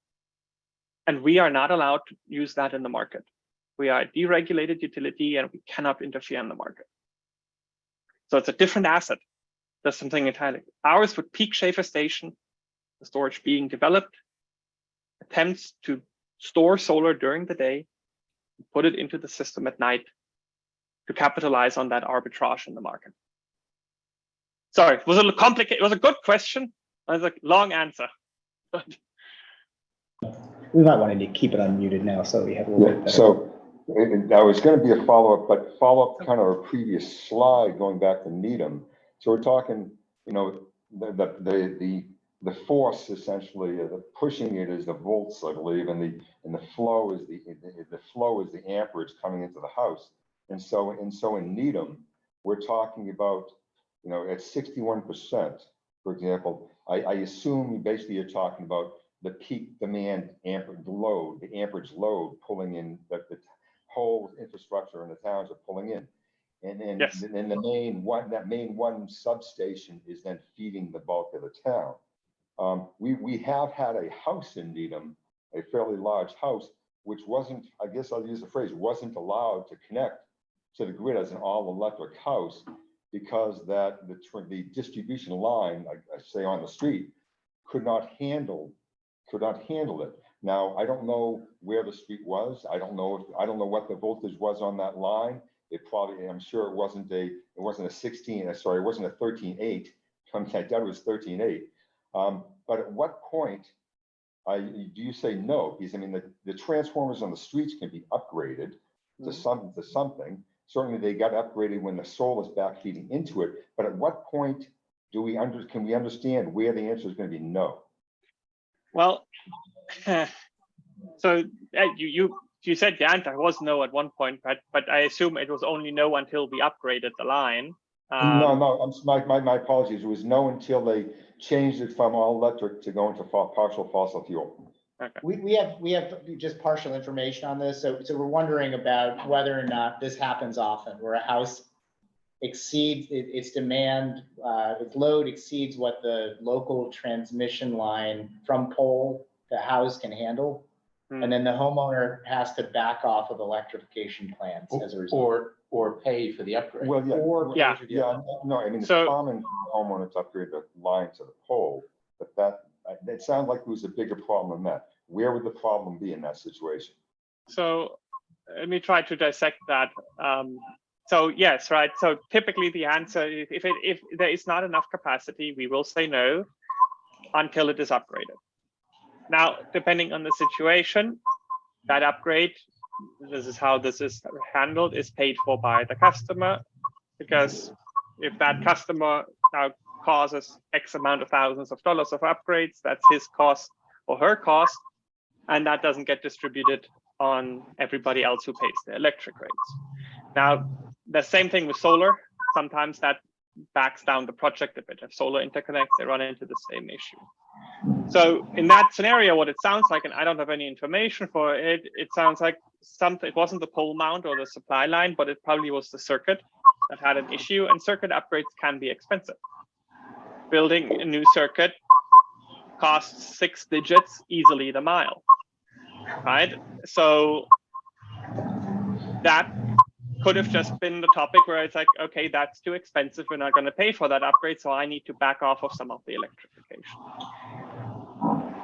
And we are not allowed to use that in the market. We are a deregulated utility and we cannot interfere in the market. So it's a different asset. That's something entirely. Ours with Peak Schaefer Station, the storage being developed, attempts to store solar during the day, put it into the system at night to capitalize on that arbitrage in the market. Sorry, it was a little complicated. It was a good question. It was a long answer. We might want to keep it unmuted now so we have a little bit better. So that was going to be a follow-up, but follow-up kind of a previous slide going back to Needham. So we're talking, you know, the force essentially, pushing it is the volts, I believe, and the flow is the amperage coming into the house. And so in Needham, we're talking about, you know, at 61%, for example. I assume basically you're talking about the peak demand amperage load, the amperage load pulling in that the whole infrastructure in the towns are pulling in. And then, yes. then the main one substation is then feeding the bulk of the town. We have had a house in Needham, a fairly large house, which wasn't, I guess I'll use the phrase, wasn't allowed to connect to the grid as an all-electric house because that the distribution line, I say on the street, could not handle it. Now, I don't know where the street was. I don't know what the voltage was on that line. It probably, I'm sure it wasn't a 13.8. I doubt it was 13.8. But at what point do you say no? Because I mean, the transformers on the streets can be upgraded to something. Certainly they got upgraded when the solar is back feeding into it. But at what point can we understand where the answer is going to be no? Well, so you said the answer was no at one point, but I assume it was only no until we upgraded the line. No, my apologies. It was no until they changed it from all electric to go into partial fossil fuel. Okay. We have just partial information on this, so we're wondering about whether or not this happens often, where a house exceeds its demand, its load exceeds what the local transmission line from pole to house can handle. And then the homeowner has to back off of electrification plans as a result. Or pay for the upgrade. Well, yeah, no, I mean, it's So, common for homeowners to upgrade the line to the pole, but it sounds like it was a bigger problem than that. Where would the problem be in that situation? So let me try to dissect that. So yes, right. So typically the answer, if there is not enough capacity, we will say no until it is upgraded. Now, depending on the situation, that upgrade, this is how this is handled, is paid for by the customer, because if that customer now causes X amount of thousands of dollars of upgrades, that's his cost or her cost, and that doesn't get distributed on everybody else who pays the electric rates. Now, the same thing with solar. Sometimes that backs down the project a bit. If solar interconnects, they run into the same issue. So in that scenario, what it sounds like, and I don't have any information for it, it sounds like something, it wasn't the pole mount or the supply line, but it probably was the circuit that had an issue, and circuit upgrades can be expensive. Building a new circuit costs 6 digits easily the mile, right? So that could have just been the topic where it's like, okay, that's too expensive. We're not going to pay for that upgrade, so I need to back off of some of the electrification.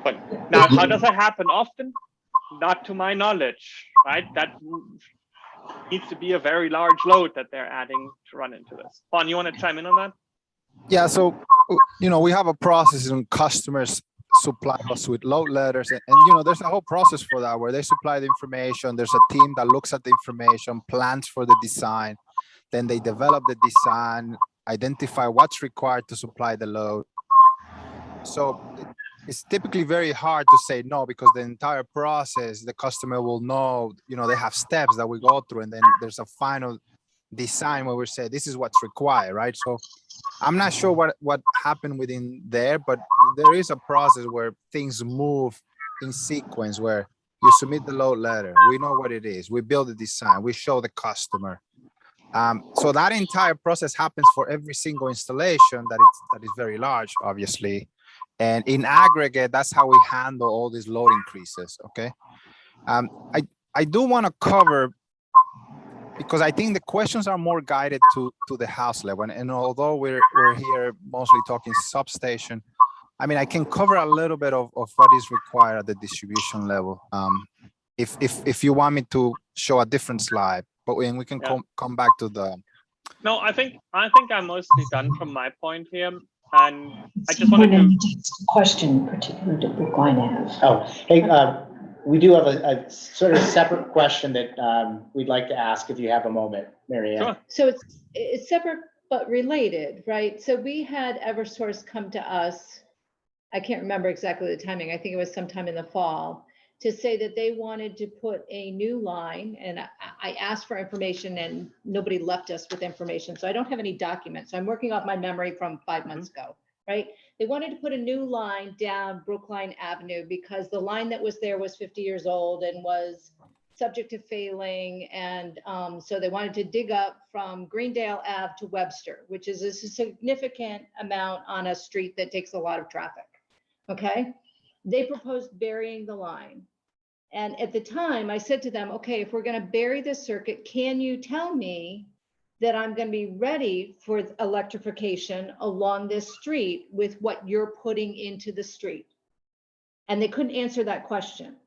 But now, how does that happen often? Not to my knowledge, right? That needs to be a very large load that they're adding to run into this. Juan, you want to chime in on that? Yeah, so, we have a process and customers supply us with load letters and there's a whole process for that where they supply the information. There's a team that looks at the information, plans for the design, then they develop the design, identify what's required to supply the load. So it's typically very hard to say no, because the entire process, the customer will know, they have steps that we go through, and then there's a final design where we say, this is what's required, right? So I'm not sure what happened within there, but there is a process where things move in sequence, where you submit the load letter, we know what it is, we build the design, we show the customer. So that entire process happens for every single installation that is very large, obviously. And in aggregate, that's how we handle all these load increases, okay? I do want to cover, because I think the questions are more guided to the house level. And although we're here mostly talking substation, I mean, I can cover a little bit of what is required at the distribution level. If you want me to show a different slide, but we can come back to the. No, I think I'm mostly done from my point here. And I just wanted to. Question particular to Brookline Ave. Oh, hey, we do have a sort of separate question that we'd like to ask if you have a moment, Mary Ann. Sure. So it's separate but related, right? So we had Eversource come to us, I can't remember exactly the timing, I think it was sometime in the fall, to say that they wanted to put a new line, and I asked for information and nobody left us with information. So I don't have any documents. So I'm working off my memory from 5 months ago, right? They wanted to put a new line down Brookline Avenue because the line that was there was 50 years old and was subject to failing. And so they wanted to dig up from Greendale Ave to Webster, which is a significant amount on a street that takes a lot of traffic, okay? They proposed burying the line. And at the time I said to them, okay, if we're going to bury this circuit, can you tell me that I'm going to be ready for electrification along this street with what you're putting into the street? And they couldn't answer that question.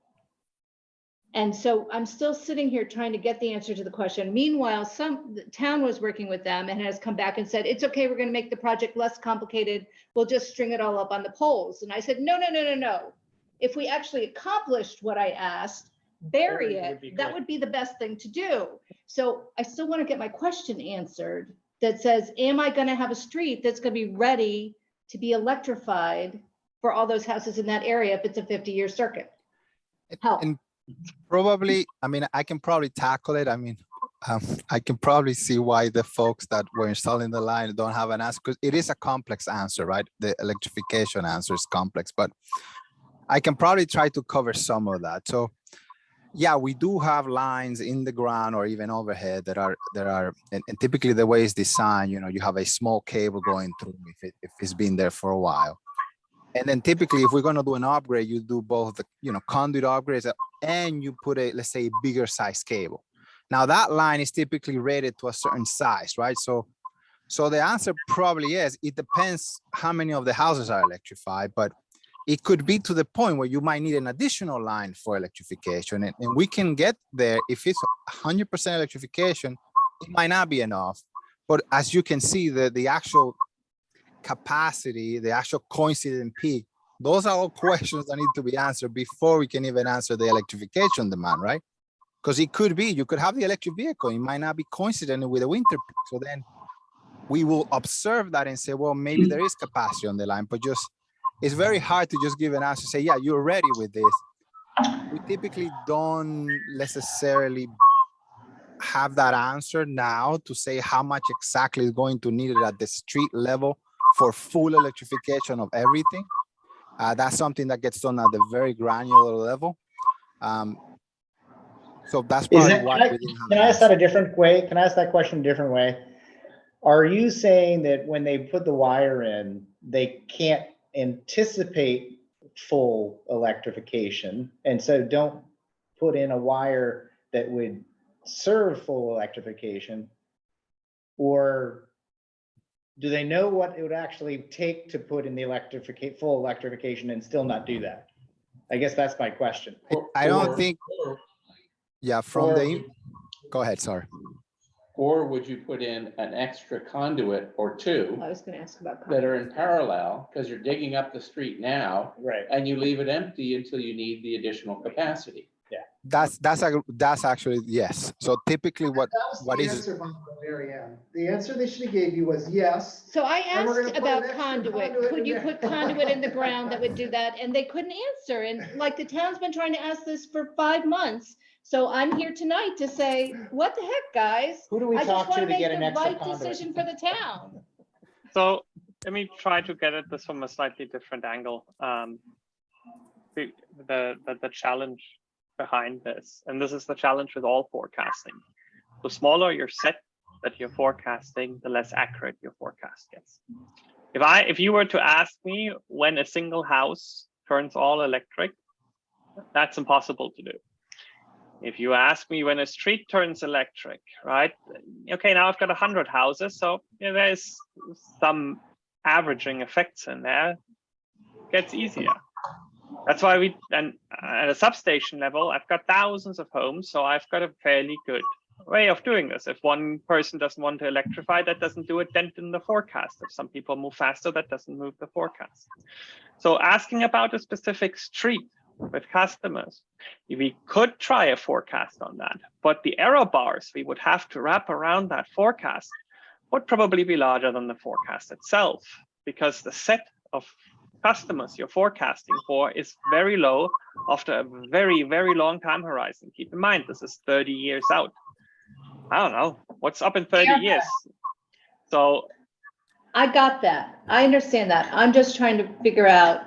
And so I'm still sitting here trying to get the answer to the question. Meanwhile, the town was working with them and has come back and said, it's okay, we're going to make the project less complicated. We'll just string it all up on the poles. And I said, no. If we actually accomplished what I asked, bury it, that would be the best thing to do. So I still want to get my question answered that says, am I going to have a street that's going to be ready to be electrified for all those houses in that area if it's a 50-year circuit? Help. And probably, I mean, I can probably tackle it. I mean, I can probably see why the folks that were installing the line don't have an answer, because it is a complex answer, right? The electrification answer is complex, but I can probably try to cover some of that. So yeah, we do have lines in the ground or even overhead that are, and typically the way it's designed, you have a small cable going through if it's been there for a while. And then typically if we're going to do an upgrade, you do both the, conduit upgrades and you put a, let's say, bigger size cable. Now that line is typically rated to a certain size, right? So the answer probably is, it depends how many of the houses are electrified, but it could be to the point where you might need an additional line for electrification. And we can get there. If it's 100% electrification, it might not be enough. But as you can see, the actual capacity, the actual coincident peak, those are all questions that need to be answered before we can even answer the electrification demand, right? Because it could be, you could have the electric vehicle, it might not be coincident with a winter peak. So then we will observe that and say, well, maybe there is capacity on the line, but it's very hard to just give an answer, say, yeah, you're ready with this. We typically don't necessarily have that answer now to say how much exactly is going to need it at the street level for full electrification of everything. That's something that gets done at the very granular level. So that's Is probably that, why can I, we didn't have can an I ask that answer. a different way? Can I ask that question a different way? Are you saying that when they put the wire in, they can't anticipate full electrification, and so don't put in a wire that would serve full electrification? Or do they know what it would actually take to put in the full electrification and still not do that? I guess that's my question. I don't think, yeah, from the, go ahead, sorry. Or would you put in an extra conduit or two I was gonna ask about. that are in parallel, because you're digging up the street now, Right. and you leave it empty until you need the additional capacity? That's actually, yes. So typically what is, answer, Bob, at the very end. The answer they should have gave you was yes. So I And we're asked gonna put an about extra conduit. conduit Could in you there. put conduit in the ground that would do that? And they couldn't answer. And like the town's been trying to ask this for 5 months. So I'm here tonight to say, what the heck, guys? Who do we I just talk want to to to get make an the extra right conduit? decision for the town. So let me try to get at this from a slightly different angle. The challenge behind this, and this is the challenge with all forecasting. The smaller your set that you're forecasting, the less accurate your forecast gets. If you were to ask me when a single house turns all electric, that's impossible to do. If you ask me when a street turns electric, right? Okay, now I've got 100 houses, so there's some averaging effects in there. It gets easier. That's why and at a substation level, I've got thousands of homes, so I've got a fairly good way of doing this. If one person doesn't want to electrify, that doesn't do a dent in the forecast. If some people move faster, that doesn't move the forecast. So asking about a specific street with customers, we could try a forecast on that, but the error bars we would have to wrap around that forecast would probably be larger than the forecast itself, because the set of customers you're forecasting for is very low after a very, very long time horizon. Keep in mind, this is 30 years out. I don't know what's up in 30 years. So I got that. I understand that. I'm just trying to figure out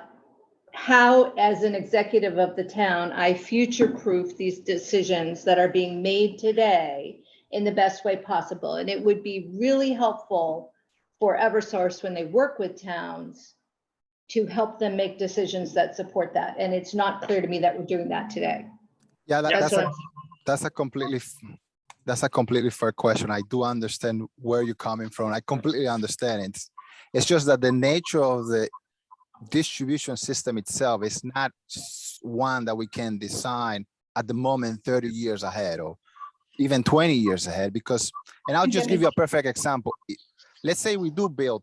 how, as an executive of the town, I future-proof these decisions that are being made today in the best way possible. And it would be really helpful for Eversource when they work with towns to help them make decisions that support that. And it's not clear to me that we're doing that today. yeah, That's what that's a completely fair question. I do understand where you're coming from. I completely understand it. It's just that the nature of the distribution system itself is not one that we can design at the moment 30 years ahead or even 20 years ahead, because, and I'll just give you a perfect example. Let's say we do build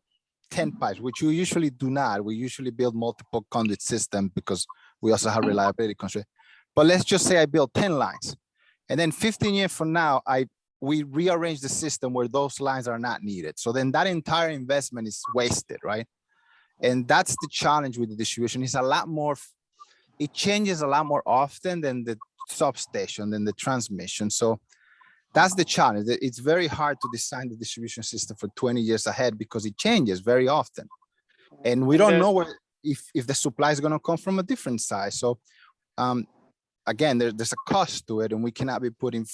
10 pipes, which we usually do not. We usually build multiple conduit systems because we also have reliability constraints. But let's just say I build 10 lines. And then 15 years from now, we rearrange the system where those lines are not needed. So then that entire investment is wasted, right? And that's the challenge with the distribution. It's a lot more, it changes a lot more often than the substation, than the transmission. So that's the challenge. It's very hard to design the distribution system for 20 years ahead because it changes very often. And we don't know where, if the supply is going to come from a different side. So again, there's a cost to it, and we cannot be putting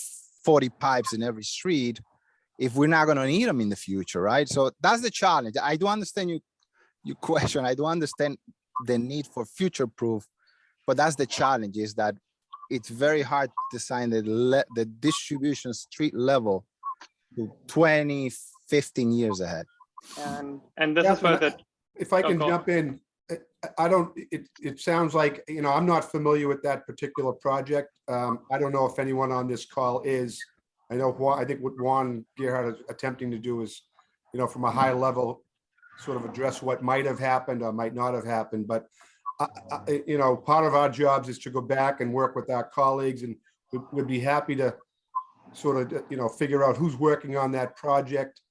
40 pipes in every street if we're not going to need them in the future, right? So that's the challenge. I do understand your question. I do understand the need for future proof, but that's the challenge, is that it's very hard to design the distribution street level to 20, 15 years ahead. And this is where the, If I can jump in, it sounds like, I'm not familiar with that particular project. I don't know if anyone on this call is. I know I think what Juan Gerhardt is attempting to do is, from a high level, sort of address what might have happened or might not have happened. But, part of our jobs is to go back and work with our colleagues, and we'd be happy to sort of, figure out who's working on that project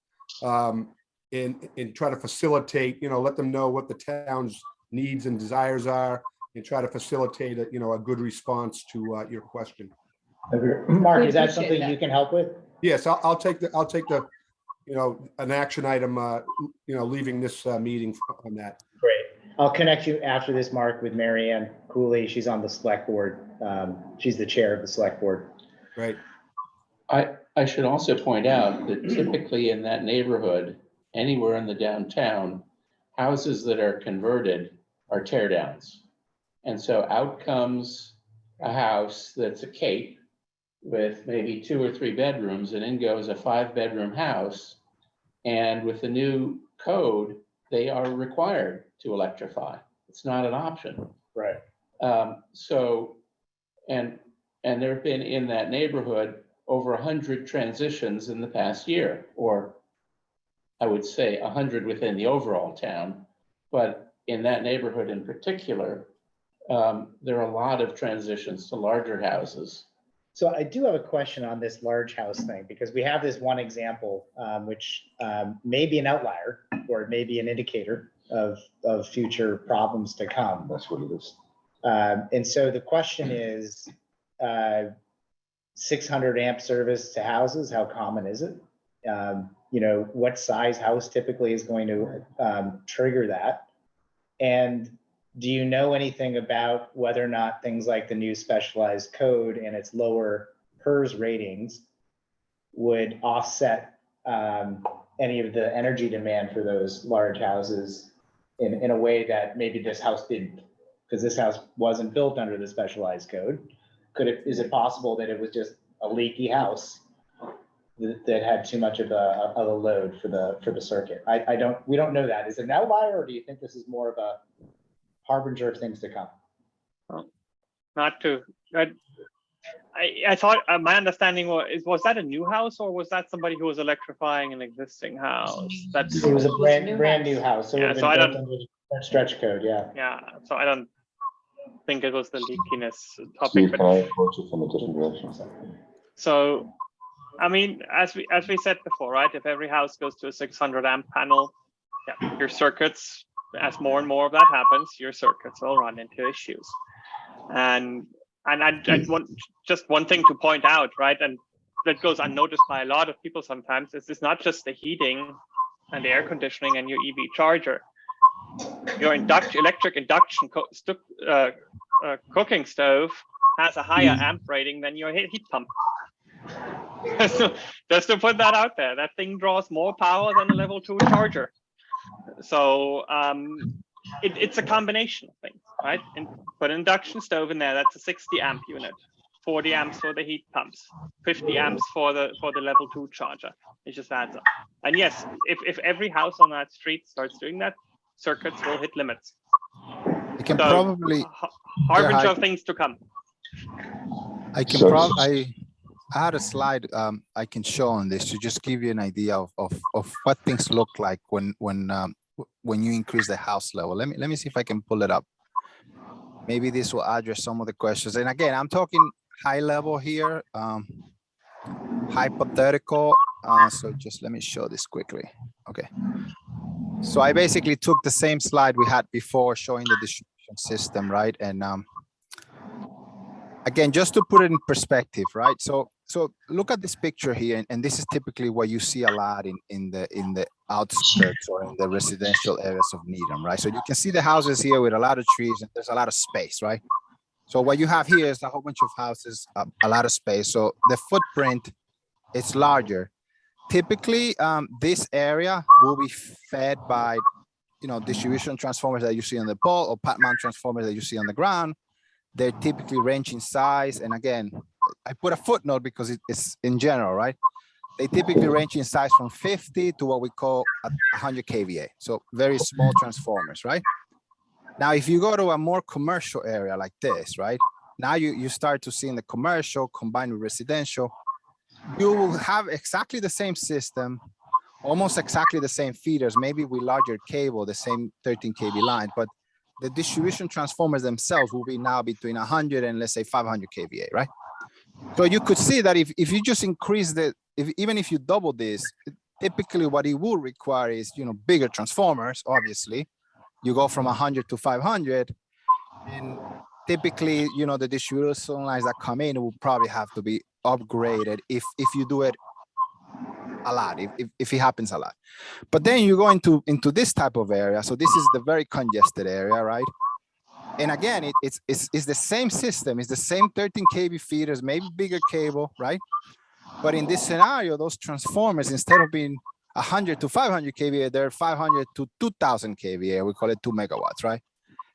and try to facilitate, let them know what the town's needs and desires are, and try to facilitate a good response to your question. Mark, We is that appreciate something that. you can help with? Yes, I'll take the, an action item, leaving this meeting on that. Great. I'll connect you after this, Mark, with Mary Ann Cooley. She's on the select board. She's the chair of the select board. Right. I should also point out that typically in that neighborhood, anywhere in the downtown, houses that are converted are tear downs. And so out comes a house that's a cape with maybe 2 or 3 bedrooms, and in goes a 5-bedroom house. And with the new code, they are required to electrify. It's not an option. Right. And there have been in that neighborhood over 100 transitions in the past year, or I would say 100 within the overall town. But in that neighborhood in particular, there are a lot of transitions to larger houses. So I do have a question on this large house thing, because we have this one example, which may be an outlier, or it may be an indicator of future problems to come. That's what it is. And so the question is, 600 amp service to houses, how common is it? What size house typically is going to trigger that? And do you know anything about whether or not things like the new specialized code and its lower PERS ratings would offset any of the energy demand for those large houses in a way that maybe this house didn't? Because this house wasn't built under the specialized code. Is it possible that it was just a leaky house that had too much of a load for the circuit? We don't know that. Is it an outlier, or do you think this is more of a harbinger of things to come? I thought my understanding was that a new house, or was that somebody who was electrifying an existing house? It was a brand new house. So Yeah, it would so I have been don't- built under the stretch code. Yeah. Yeah, so I don't think it was the leakiness topic. Steve, But can I approach it from a different direction? so, I mean, as we said before, right? If every house goes to a 600 amp panel, yeah, your circuits, as more and more of that happens, your circuits will run into issues. And I want just one thing to point out, right? And that goes unnoticed by a lot of people sometimes. Is it's not just the heating and the air conditioning and your EV charger. Your electric induction cooking stove has a higher amp rating than your heat pump. So just to put that out there, that thing draws more power than a level 2 charger. So it's a combination of things, right? And put an induction stove in there, that's a 60 amp unit, 40 amps for the heat pumps, 50 amps for the level 2 charger. It just adds up. And yes, if every house on that street starts doing that, circuits will hit limits. I can So, probably harbinger of things to come. I can So- probably I had a slide I can show on this to just give you an idea of what things look like when you increase the house level. Let me see if I can pull it up. Maybe this will address some of the questions. And again, I'm talking high level here, hypothetical. So just let me show this quickly. Okay. So I basically took the same slide we had before showing the distribution system, right? And again, just to put it in perspective, right? So look at this picture here, and this is typically what you see a lot in the outskirts or in the residential areas of Needham, right? So you can see the houses here with a lot of trees, and there's a lot of space, right? So what you have here is a whole bunch of houses, a lot of space. So the footprint is larger. Typically, this area will be fed by, distribution transformers that you see on the pole, or pad mount transformers that you see on the ground. They typically range in size. And again, I put a footnote because it's in general, right? They typically range in size from 50 to what we call 100 kVA. So very small transformers, right? Now, if you go to a more commercial area like this, right? Now you start to see in the commercial combined with residential, you will have exactly the same system, almost exactly the same feeders, maybe with larger cable, the same 13 kV line, but the distribution transformers themselves will be now between 100 and let's say 500 kVA, right? So you could see that if you just increase even if you double this, typically what it will require is, bigger transformers, obviously. You go from 100 to 500, and typically, the distribution lines that come in will probably have to be upgraded if you do it a lot, if it happens a lot. But then you go into this type of area. So this is the very congested area, right? And again, it's the same system. It's the same 13 kV feeders, maybe bigger cable, right? But in this scenario, those transformers, instead of being 100 to 500 kVA, they're 500 to 2000 kVA. We call it 2 megawatts, right?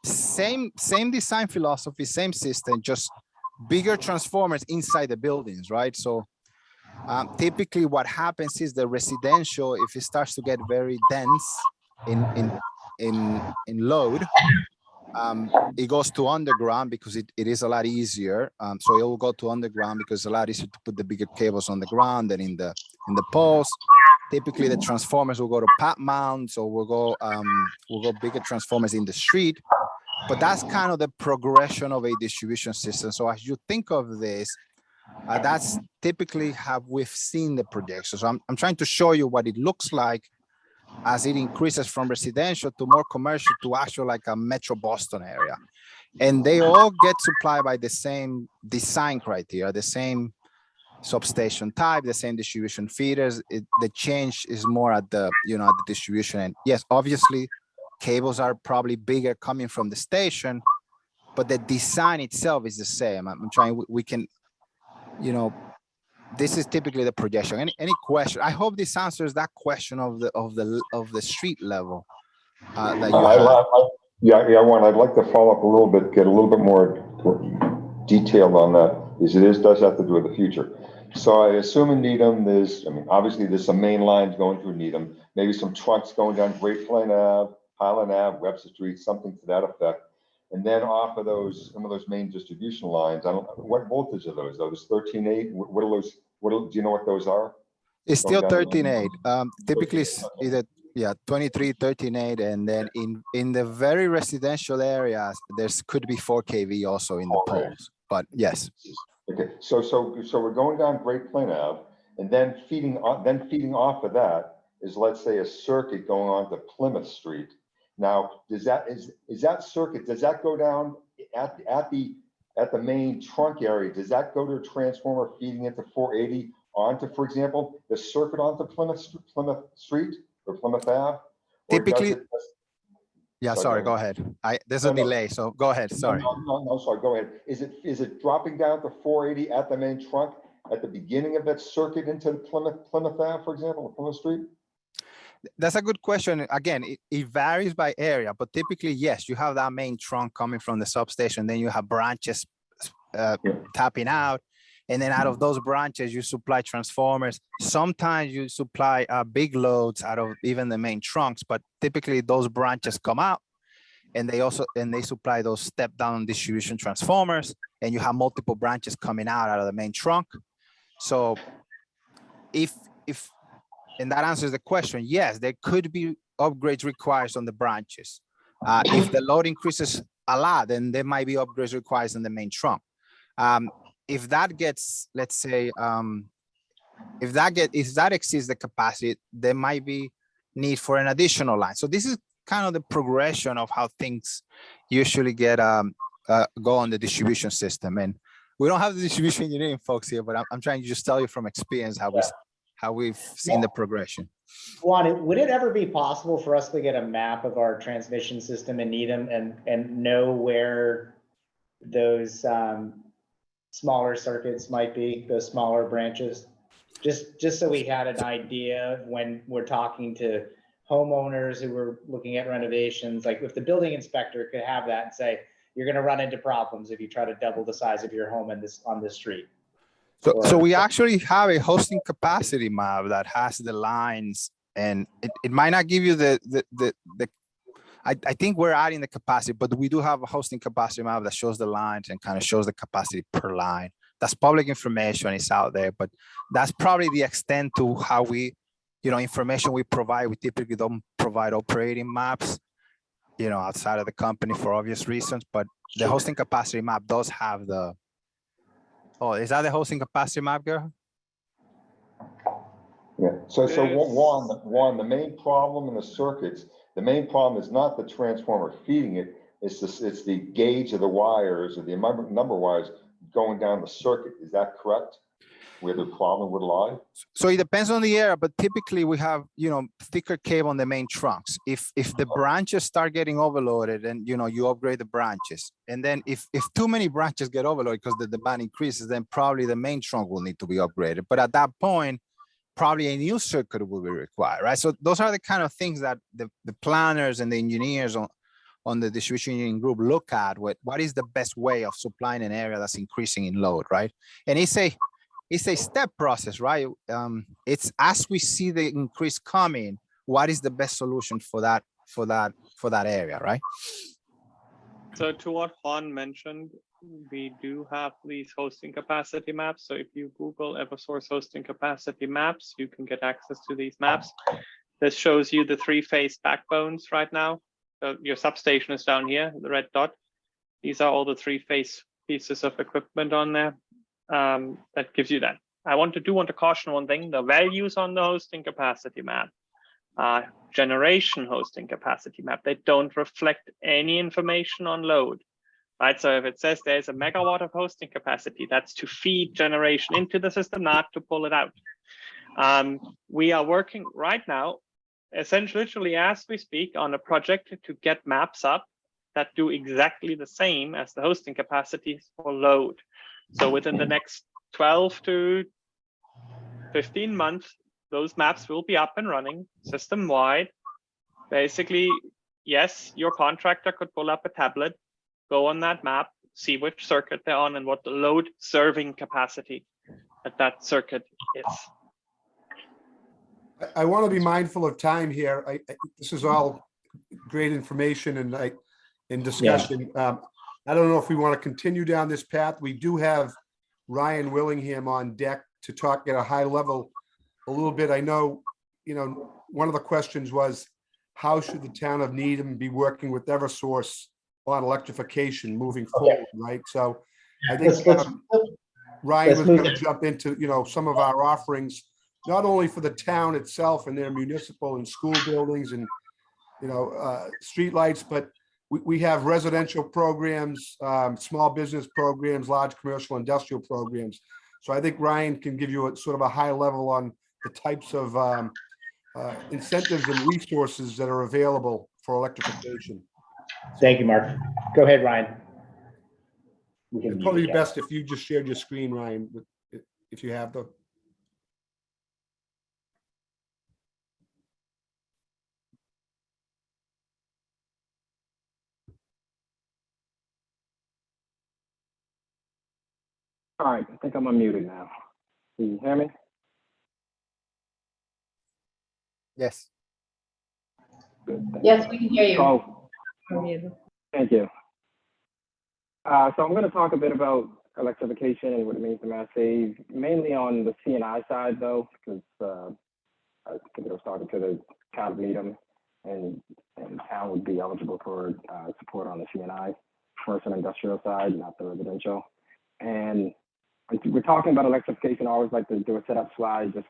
Same design philosophy, same system, just bigger transformers inside the buildings, right? So typically what happens is the residential, if it starts to get very dense in load, it goes to underground because it is a lot easier. So it will go to underground because it's a lot easier to put the bigger cables on the ground than in the poles. Typically the transformers will go to pad mounts, or we'll go bigger transformers in the street. But that's kind of the progression of a distribution system. So as you think of this, that's typically how we've seen the projection. So I'm trying to show you what it looks like as it increases from residential to more commercial to actual like a Metro Boston area. And they all get supplied by the same design criteria, the same substation type, the same distribution feeders. The change is more at the, at the distribution end. Yes, obviously, cables are probably bigger coming from the station, but the design itself is the same. I'm trying, we can, this is typically the projection. Any question? I hope this answers that question of the street level that you have. Juan, I'd like to follow up a little bit, get a little bit more detailed on that, because does have to do with the future. So I assume in Needham, obviously there's some main lines going through Needham, maybe some trucks going down Great Plain Ave, Highland Ave, Webster Street, something to that effect. And then off of some of those main distribution lines, what voltage are those? Those 13.8? What are those? Do you know what those are? It's still 13.8. Typically, it's either 23, 13.8, and then in the very residential areas, could be 4 kV also in the poles. But yes. Okay, so we're going down Great Plain Ave, and then feeding off of that is, let's say, a circuit going on to Plymouth Street. Now, is that circuit, does that go down at the main trunk area? Does that go to a transformer feeding into 480 onto, for example, the circuit onto Plymouth Street or Plymouth Ave? Typically, sorry, go ahead. There's a delay, so go ahead. Sorry. No, sorry, go ahead. Is it dropping down to 480 at the main trunk at the beginning of that circuit into Plymouth Ave, for example, or Plymouth Street? That's a good question. Again, it varies by area, but typically, yes, you have that main trunk coming from the substation. Then you have branches tapping out. And then out of those branches, you supply transformers. Sometimes you supply big loads out of even the main trunks, but typically those branches come out and they supply those step down distribution transformers, and you have multiple branches coming out of the main trunk. So and that answers the question. Yes, there could be upgrades required on the branches. If the load increases a lot, then there might be upgrades required on the main trunk. If that gets, let's say, if that exceeds the capacity, there might be need for an additional line. So this is kind of the progression of how things usually get go on the distribution system. And we don't have the distribution engineering folks here, but I'm trying to just tell you from experience how we've seen the progression. Juan, would it ever be possible for us to get a map of our transmission system in Needham and know where those smaller circuits might be, those smaller branches? Just so we had an idea when we're talking to homeowners who were looking at renovations, like if the building inspector could have that and say, you're going to run into problems if you try to double the size of your home on this street. So we actually have a hosting capacity map that has the lines, and it might not give you I think we're adding the capacity, but we do have a hosting capacity map that shows the lines and kind of shows the capacity per line. That's public information, it's out there, but that's probably the extent to how we, information we provide. We typically don't provide operating maps, outside of the company for obvious reasons, but the hosting capacity map does have the, is that the hosting capacity map, Gerhard? Yeah, so Juan, the main problem in the circuits, the main problem is not the transformer feeding it, it's the gauge of the wires or the number of wires going down the circuit. Is that correct? Where the problem would lie? So it depends on the area, but typically we have, thicker cable on the main trunks. If the branches start getting overloaded, and you upgrade the branches. And then if too many branches get overloaded because the demand increases, then probably the main trunk will need to be upgraded. But at that point, probably a new circuit will be required, right? So those are the kind of things that the planners and the engineers on the distribution engineering group look at. What is the best way of supplying an area that's increasing in load, right? And it's a step process, right? It's as we see the increase coming, what is the best solution for that area, right? So to what Juan mentioned, we do have these hosting capacity maps. So if you Google Eversource hosting capacity maps, you can get access to these maps. This shows you the three-phase backbones right now. So your substation is down here, the red dot. These are all the three-phase pieces of equipment on there. That gives you that. I want to caution one thing: the values on the hosting capacity map, generation hosting capacity map, they don't reflect any information on load, right? So if it says there's a megawatt of hosting capacity, that's to feed generation into the system, not to pull it out. We are working right now, essentially, literally as we speak, on a project to get maps up that do exactly the same as the hosting capacity for load. So within the next 12 to 15 months, those maps will be up and running system-wide. Basically, yes, your contractor could pull up a tablet, go on that map, see which circuit they're on and what the load serving capacity at that circuit is. I want to be mindful of time here. This is all great information and in discussion. I don't know if we want to continue down this path. We do have Ryan Willingham on deck to talk at a high level a little bit. I know, one of the questions was, how should the town of Needham be working with Eversource on electrification moving forward, right? So I think Ryan was going to jump into, some of our offerings, not only for the town itself and their municipal and school buildings and, streetlights, but we have residential programs, small business programs, large commercial industrial programs. So I think Ryan can give you a sort of a high level on the types of incentives and resources that are available for electrification. Thank you, Mark. Go ahead, Ryan. It'd probably be best if you just shared your screen, Ryan, if you have the. All right, I think I'm unmuted now. Can you hear me? Yes. Good. Yes, we can hear you. Oh, thank you. So I'm going to talk a bit about electrification and what it means to Mass Save, mainly on the C&I side, though, because I think I was talking to the town of Needham, and town would be eligible for support on the C&I, commercial and industrial side, not the residential. And we're talking about electrification. I always like to do a setup slide, just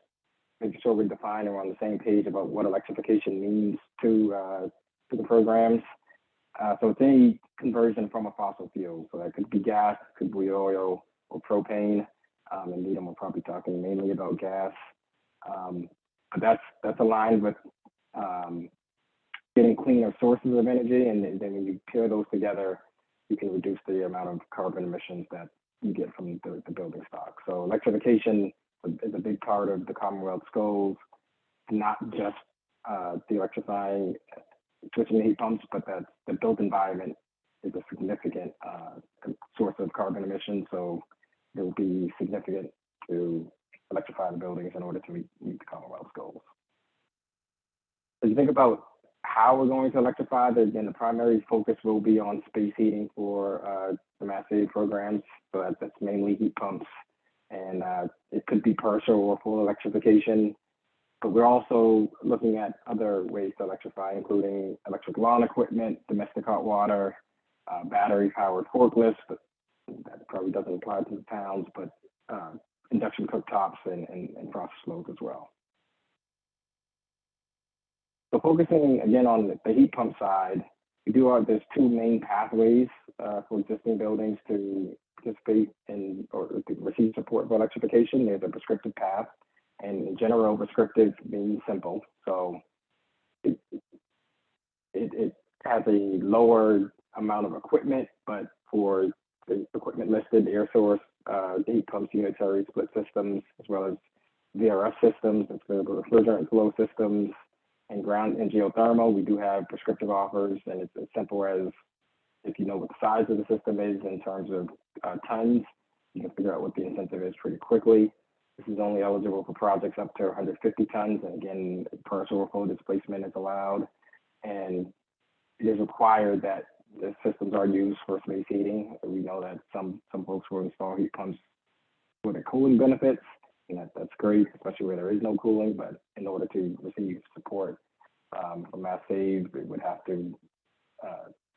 making sure we define and we're on the same page about what electrification means to the programs. So it's any conversion from a fossil fuel. So that could be gas, could be oil or propane. And Needham, we're probably talking mainly about gas. But that's aligned with getting cleaner sources of energy. And then when you pair those together, you can reduce the amount of carbon emissions that you get from the building stock. So electrification is a big part of the Commonwealth's goals, not just the electrifying, switching the heat pumps, but that the built environment is a significant source of carbon emissions. So it will be significant to electrify the buildings in order to meet the Commonwealth's goals. As you think about how we're going to electrify, again, the primary focus will be on space heating for the Mass Save programs. So that's mainly heat pumps, and it could be partial or full electrification. But we're also looking at other ways to electrify, including electric lawn equipment, domestic hot water, battery-powered forklifts, but that probably doesn't apply to the towns, but induction cooktops and process flows as well. So focusing again on the heat pump side, there's two main pathways for existing buildings to participate in or to receive support for electrification, there's a prescriptive path. And in general, prescriptive means simple. So it has a lower amount of equipment, but for the equipment listed, air source, heat pumps, unitary split systems, as well as VRF systems, refrigerant flow systems, and ground and geothermal, we do have prescriptive offers, and it's as simple as if you know what the size of the system is in terms of tons, you can figure out what the incentive is pretty quickly. This is only eligible for projects up to 150 tons, and again, partial flow displacement is allowed, and it is required that the systems are used for space heating. We know that some folks will install heat pumps for the cooling benefits, and that's great, especially where there is no cooling, but in order to receive support from Mass Save, it would have to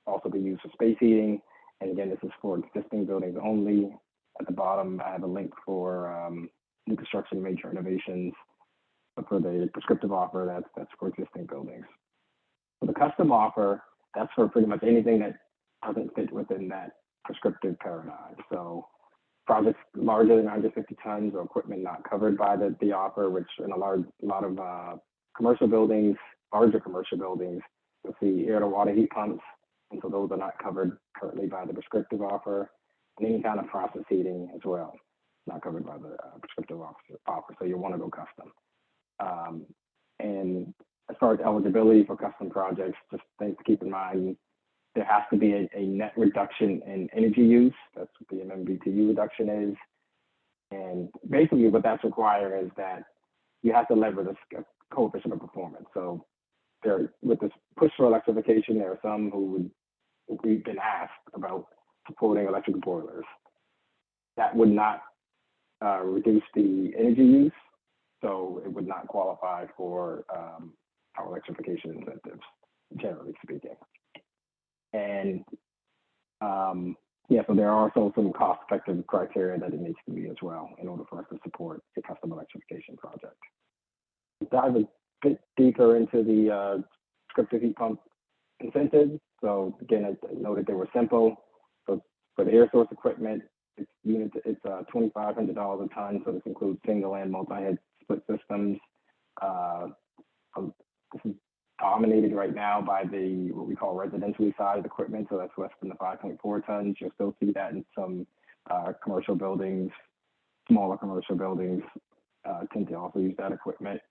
also be used for space heating. And again, this is for existing buildings only. At the bottom, I have a link for new construction major innovations. But for the prescriptive offer, that's for existing buildings. For the custom offer, that's for pretty much anything that doesn't fit within that prescriptive paradigm. So projects larger than 150 tons or equipment not covered by the offer, which in a lot of commercial buildings, larger commercial buildings, you'll see air to water heat pumps. And so those are not covered currently by the prescriptive offer, and any kind of process heating as well, not covered by the prescriptive offer. So you'll want to go custom. And as far as eligibility for custom projects, just things to keep in mind, there has to be a net reduction in energy use. That's what the MMBTU reduction is. And basically what that's requiring is that you have to leverage a coefficient of performance. So there, with this push for electrification, there are some we've been asked about supporting electric boilers. That would not reduce the energy use, so it would not qualify for power electrification incentives, generally speaking. And yeah, so there are also some cost-effective criteria that it needs to be as well in order for us to support a custom electrification project. Dive a bit deeper into the prescriptive heat pump incentives. So again, I noted they were simple. So for the air source equipment, it's $2,500 a ton. So this includes single and multi-head split systems. This is dominated right now by the what we call residentially sized equipment. So that's less than the 5.4 tons. You'll still see that in some commercial buildings, smaller commercial buildings tend to also use that equipment.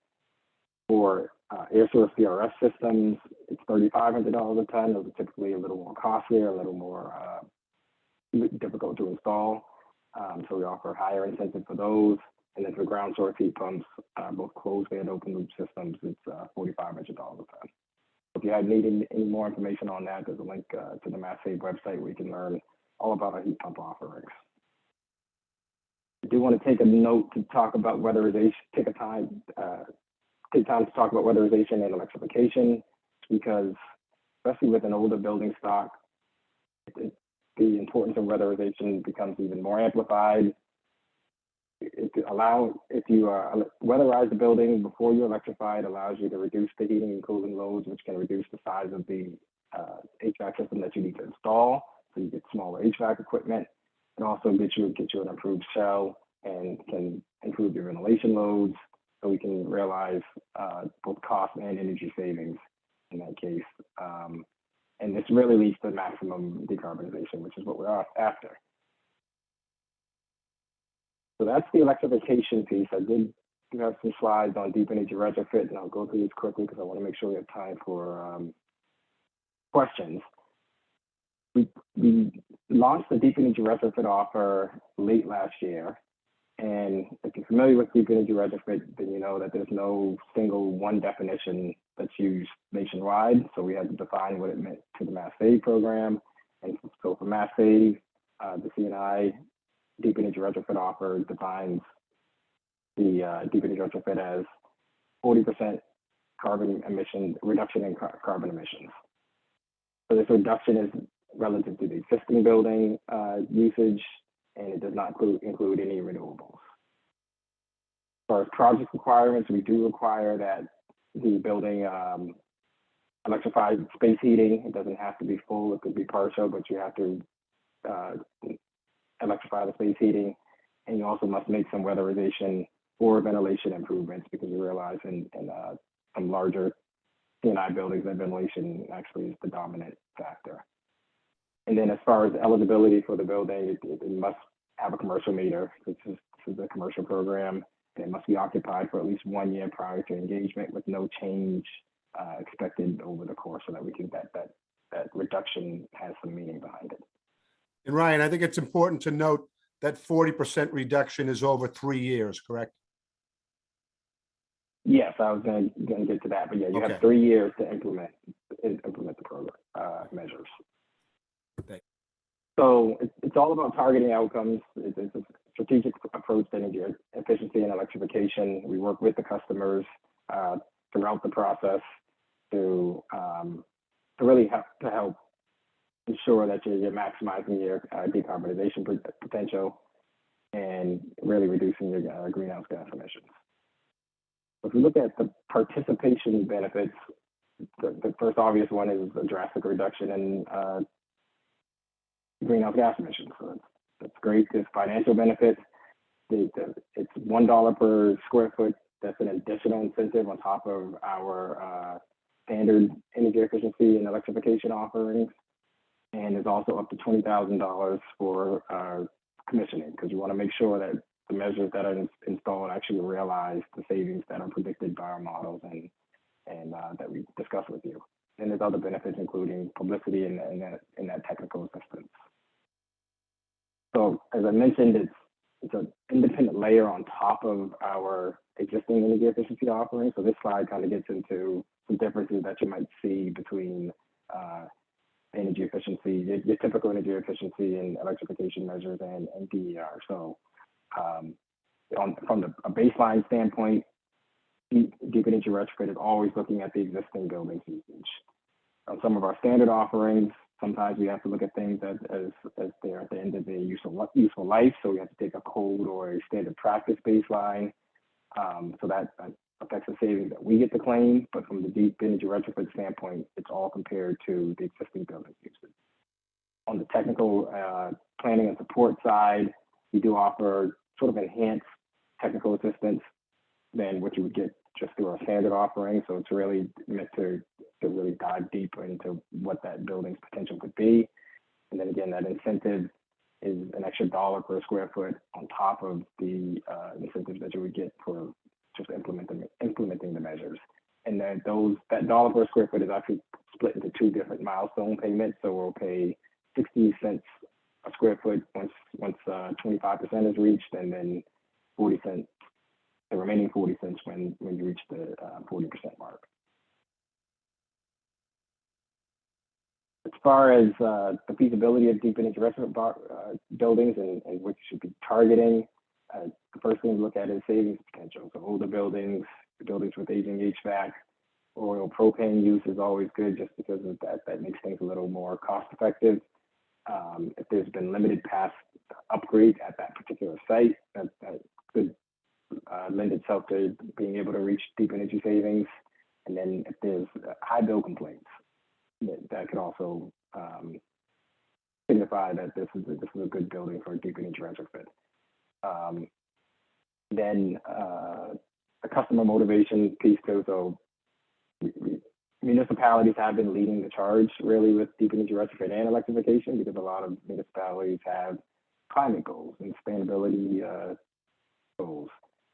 For air source VRF systems, it's $3,500 a ton. Those are typically a little more costlier, a little more difficult to install. So we offer higher incentive for those. And then for ground source heat pumps, both closed and open loop systems, it's $4,500 a ton. If you need any more information on that, there's a link to the Mass Save website where you can learn all about our heat pump offerings. I do want to take a note to talk about weatherization, take time to talk about weatherization and electrification, because especially with an older building stock, the importance of weatherization becomes even more amplified. If you weatherize the building before you electrify, it allows you to reduce the heating and cooling loads, which can reduce the size of the HVAC system that you need to install. So you get smaller HVAC equipment. It also gets you an improved shell and can improve your ventilation loads. So we can realize both cost and energy savings in that case. And this really leads to maximum decarbonization, which is what we're after. So that's the electrification piece. I did have some slides on deep energy retrofit, and I'll go through these quickly because I want to make sure we have time for questions. We launched the deep energy retrofit offer late last year. And if you're familiar with deep energy retrofit, then you know that there's no single one definition that's used nationwide. So we had to define what it meant to the Mass Save program. And so for Mass Save, the C&I deep energy retrofit offer defines the deep energy retrofit as 40% carbon emission reduction in carbon emissions. So this reduction is relative to the existing building usage, and it does not include any renewables. As far as project requirements, we do require that the building electrified space heating. It doesn't have to be full, it could be partial, but you have to electrify the space heating, and you also must make some weatherization or ventilation improvements because we realize in some larger C&I buildings that ventilation actually is the dominant factor. And then as far as eligibility for the building, it must have a commercial meter. This is a commercial program, and it must be occupied for at least 1 year prior to engagement with no change expected over the course, so that we can that reduction has some meaning behind it. And Ryan, I think it's important to note that 40% reduction is over 3 years, correct? Yes, I was going to get to that, but yeah, you Okay. have 3 years to implement the program measures. Thank you. So it's all about targeting outcomes. It's a strategic approach to energy efficiency and electrification. We work with the customers throughout the process to really help ensure that you're maximizing your decarbonization potential and really reducing your greenhouse gas emissions. If we look at the participation benefits, the first obvious one is a drastic reduction in greenhouse gas emissions. So that's great. There's financial benefits. It's $1 per square foot. That's an additional incentive on top of our standard energy efficiency and electrification offerings. And there's also up to $20,000 for commissioning, because you want to make sure that the measures that are installed actually realize the savings that are predicted by our models and that we discussed with you. And there's other benefits, including publicity and that technical assistance. So as I mentioned, it's an independent layer on top of our existing energy efficiency offering. So this slide kind of gets into some differences that you might see between energy efficiency, your typical energy efficiency and electrification measures and DER. So from a baseline standpoint, Deep Energy Retrofit is always looking at the existing building's usage. On some of our standard offerings, sometimes we have to look at things as they're at the end of their useful life. So we have to take a code or a standard practice baseline. So that affects the savings that we get to claim. But from the Deep Energy Retrofit standpoint, it's all compared to the existing building's usage. On the technical planning and support side, we do offer sort of enhanced technical assistance than what you would get just through our standard offering. So it's really meant to really dive deeper into what that building's potential could be. And then again, that incentive is an extra $1 per square foot on top of the incentives that you would get for just implementing the measures. And then that $1 per square foot is actually split into 2 different milestone payments. So we'll pay 60 cents a square foot once 25% is reached, and then 40 cents, the remaining 40 cents when you reach the 40% mark. As far as the feasibility of Deep Energy Retrofit buildings and what you should be targeting, the first thing to look at is savings potential. So older buildings with aging HVAC, oil propane use is always good just because of that makes things a little more cost effective. If there's been limited past upgrade at that particular site, that could lend itself to being able to reach deep energy savings. And then if there's high bill complaints, that could also signify that this is a good building for a deep energy retrofit. Then the customer motivation piece too. So municipalities have been leading the charge really with deep energy retrofit and electrification, because a lot of municipalities have climate goals and sustainability goals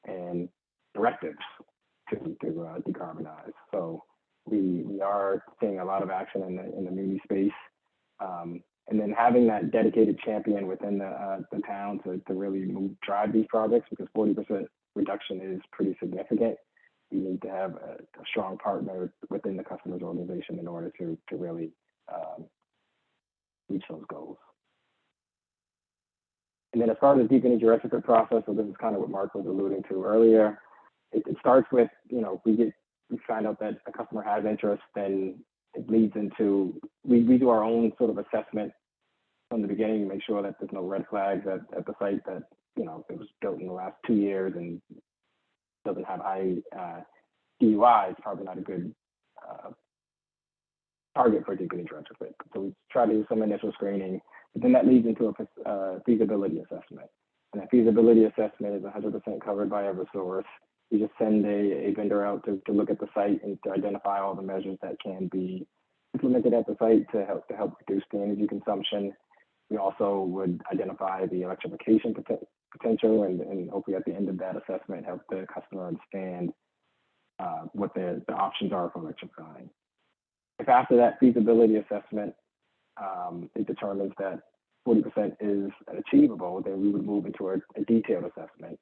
and directives to decarbonize. So we are seeing a lot of action in the muni space. And then having that dedicated champion within the town to really drive these projects, because 40% reduction is pretty significant. You need to have a strong partner within the customer's organization in order to really reach those goals. And then as far as the deep energy retrofit process, so this is kind of what Mark was alluding to earlier, it starts with, we find out that a customer has interest, then it leads into, we do our own sort of assessment from the beginning, make sure that there's no red flags at the site, that, it was built in the last 2 years and doesn't have high DUI. It's probably not a good target for deep energy retrofit. So we try to do some initial screening, But then that leads into a feasibility assessment. And that feasibility assessment is 100% covered by Eversource. We just send a vendor out to look at the site and to identify all the measures that can be implemented at the site to help reduce the energy consumption. We also would identify the electrification potential and hopefully at the end of that assessment, help the customer understand what the options are for electrifying. If after that feasibility assessment, it determines that 40% is achievable, then we would move into a detailed assessment.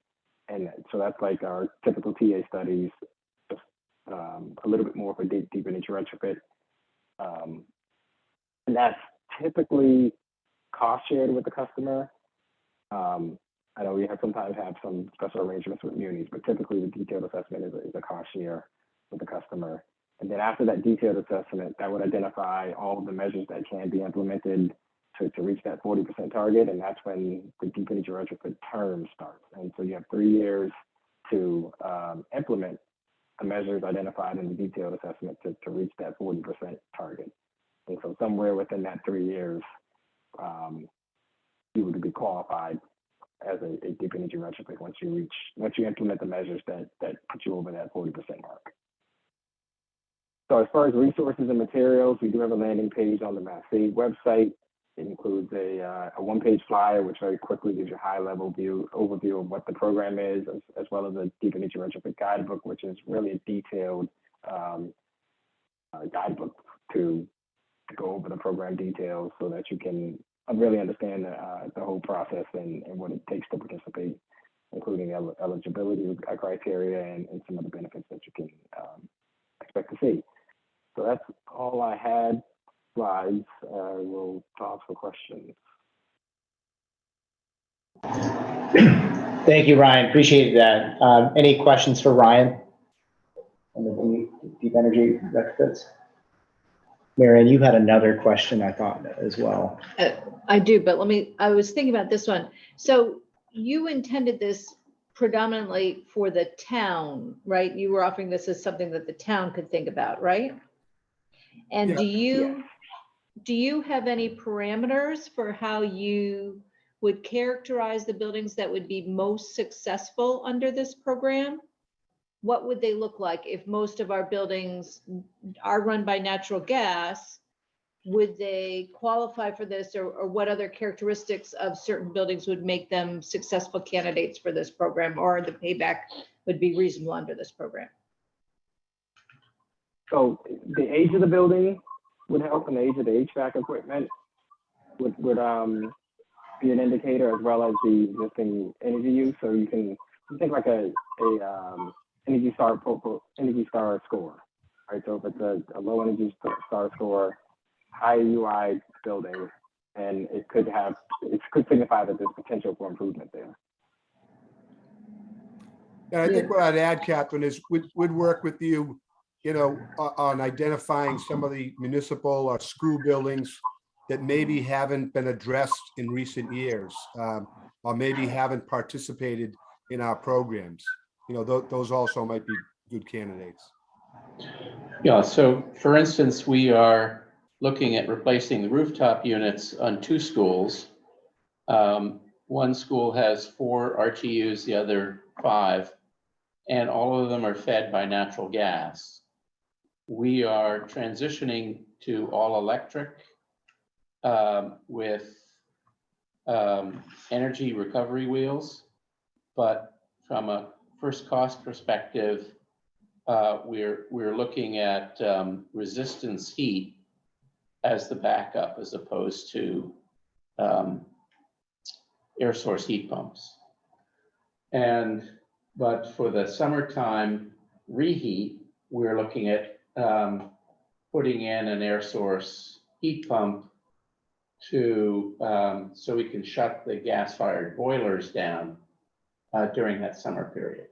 And so that's like our typical TA studies, just a little bit more for deep energy retrofit. And that's typically cost shared with the customer. I know we sometimes have some special arrangements with munis, but typically the detailed assessment is a cost share with the customer. And then after that detailed assessment, that would identify all of the measures that can be implemented to reach that 40% target. And that's when the deep energy retrofit term starts. And so you have 3 years to implement the measures identified in the detailed assessment to reach that 40% target. And so somewhere within that 3 years, you would be qualified as a deep energy retrofit once you implement the measures that put you over that 40% mark. So as far as resources and materials, we do have a landing page on the MassSave website. It includes a one-page flyer, which very quickly gives you a high-level overview of what the program is, as well as a deep energy retrofit guidebook, which is really a detailed guidebook to go over the program details so that you can really understand the whole process and what it takes to participate, including eligibility criteria and some of the benefits that you can expect to see. So that's all I had. Slides. We'll pause for questions. Thank you, Ryan. Appreciate that. Any questions for Ryan on the deep energy retrofits? Marianne, you had another question, I thought, as well. I do, but I was thinking about this one. So you intended this predominantly for the town, right? You were offering this as something that the town could think about, right? And Yeah. do you have any parameters for how you would characterize the buildings that would be most successful under this program? What would they look like if most of our buildings are run by natural gas? Would they qualify for this, or what other characteristics of certain buildings would make them successful candidates for this program, or the payback would be reasonable under this program? So the age of the building would help, and the age of the HVAC equipment would be an indicator, as well as the existing energy use. So you can think like a Energy Star score, right? So if it's a low Energy Star score, high UI building, and it could signify that there's potential for improvement there. And I think what I'd add, Catherine, is we'd work with you, on identifying some of the municipal or school buildings that maybe haven't been addressed in recent years, or maybe haven't participated in our programs. Those also might be good candidates. Yeah, so for instance, we are looking at replacing the rooftop units on 2 schools. One school has 4 RTUs, the other 5, and all of them are fed by natural gas. We are transitioning to all electric with energy recovery wheels, but from a first cost perspective, we're looking at resistance heat as the backup, as opposed to air source heat pumps. But for the summertime reheat, we're looking at putting in an air source heat pump so we can shut the gas-fired boilers down during that summer period.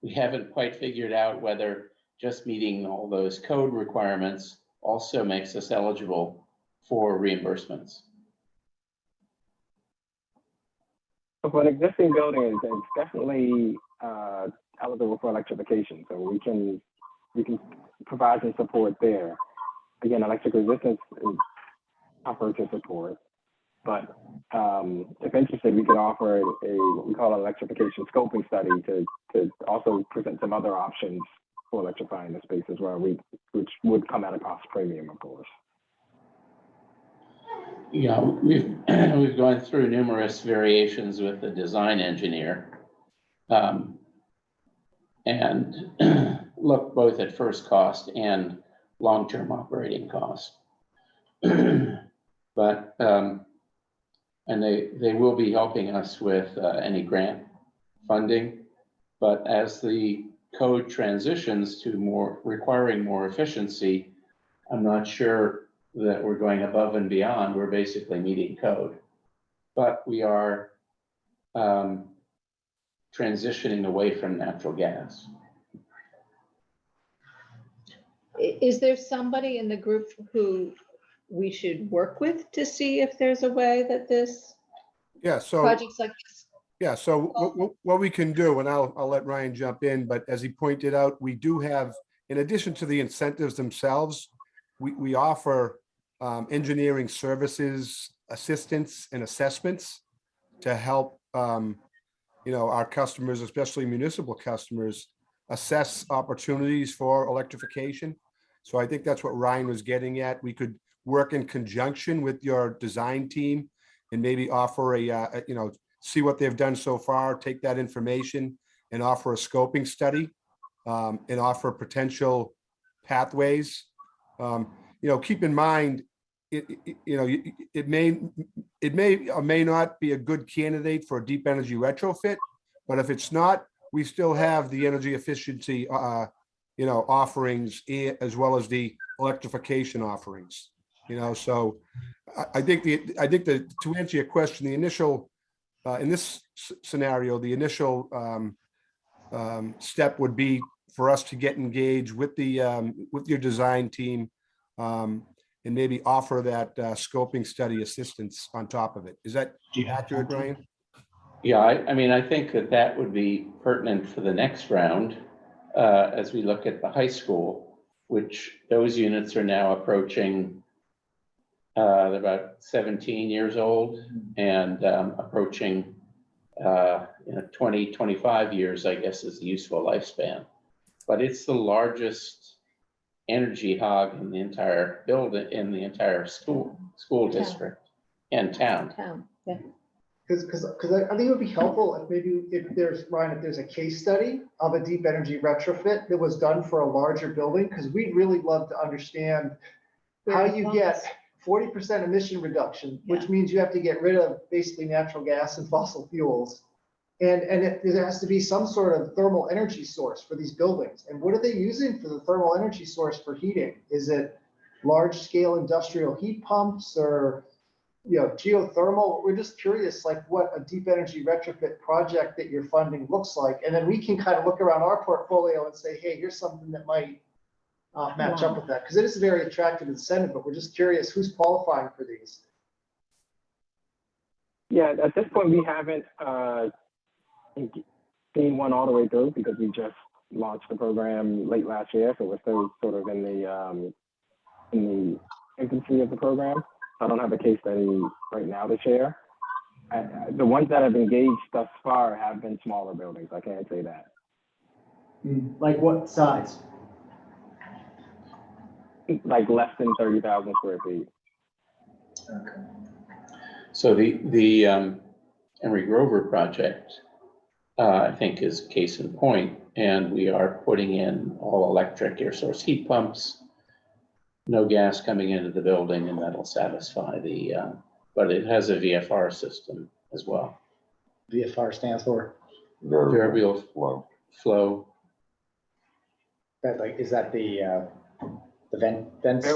We haven't quite figured out whether just meeting all those code requirements also makes us eligible for reimbursements. For an existing building, it's definitely eligible for electrification. So we can provide some support there. Again, electric resistance purchase support. But if interested, we could offer what we call an electrification scoping study to also present some other options for electrifying the space as well, which would come at a cost premium, of course. Yeah, we've gone through numerous variations with the design engineer. And look both at first cost and long-term operating cost. But and they will be helping us with any grant funding. But as the code transitions to requiring more efficiency, I'm not sure that we're going above and beyond. We're basically meeting code. But we are transitioning away from natural gas. Is there somebody in the group who we should work with to see if there's a way that this Yeah, so, projects like this? yeah, so what we can do, and I'll let Ryan jump in, but as he pointed out, we do have, in addition to the incentives themselves, we offer engineering services, assistance and assessments to help, our customers, especially municipal customers, assess opportunities for electrification. So I think that's what Ryan was getting at. We could work in conjunction with your design team and maybe offer see what they've done so far, take that information and offer a scoping study and offer potential pathways. Keep in mind, it may or may not be a good candidate for a deep energy retrofit, but if it's not, we still have the energy efficiency, offerings as well as the electrification offerings. So I think that to answer your question, the initial in this scenario, the initial step would be for us to get engaged with your design team and maybe offer that scoping study assistance on top of it. Is that accurate, Ryan? Yeah, I think that would be pertinent for the next round as we look at the high school, which those units are now approaching they're about 17 years old and approaching 20, 25 years, I guess, is the useful lifespan. But it's the largest energy hog in the entire building, in the entire school district and town. Yeah. Because I think it would be helpful if there's a case study of a deep energy retrofit that was done for a larger building, because we'd really love to understand how you get 40% emission reduction, which means you have to get rid of basically natural gas and fossil fuels. And there has to be some sort of thermal energy source for these buildings. And what are they using for the thermal energy source for heating? Is it large scale industrial heat pumps or geothermal? We're just curious, like what a deep energy retrofit project that you're funding looks like. And then we can kind of look around our portfolio and say, hey, here's something that might match up with that. Because it is a very attractive incentive, but we're just curious who's qualifying for these. Yeah, at this point, we haven't seen one all the way through because we just launched the program late last year. So we're still sort of in the infancy of the program. I don't have a case study right now to share. The ones that have engaged thus far have been smaller buildings. I can't say that. Like what size? Like less than 30,000 square feet. Okay. So the Emery Grover project, I think, is case in point, and we are putting in all electric air source heat pumps, no gas coming into the building, and that'll satisfy but it has a VFR system as well. VFR stands for? Variable flow. Is that the vents?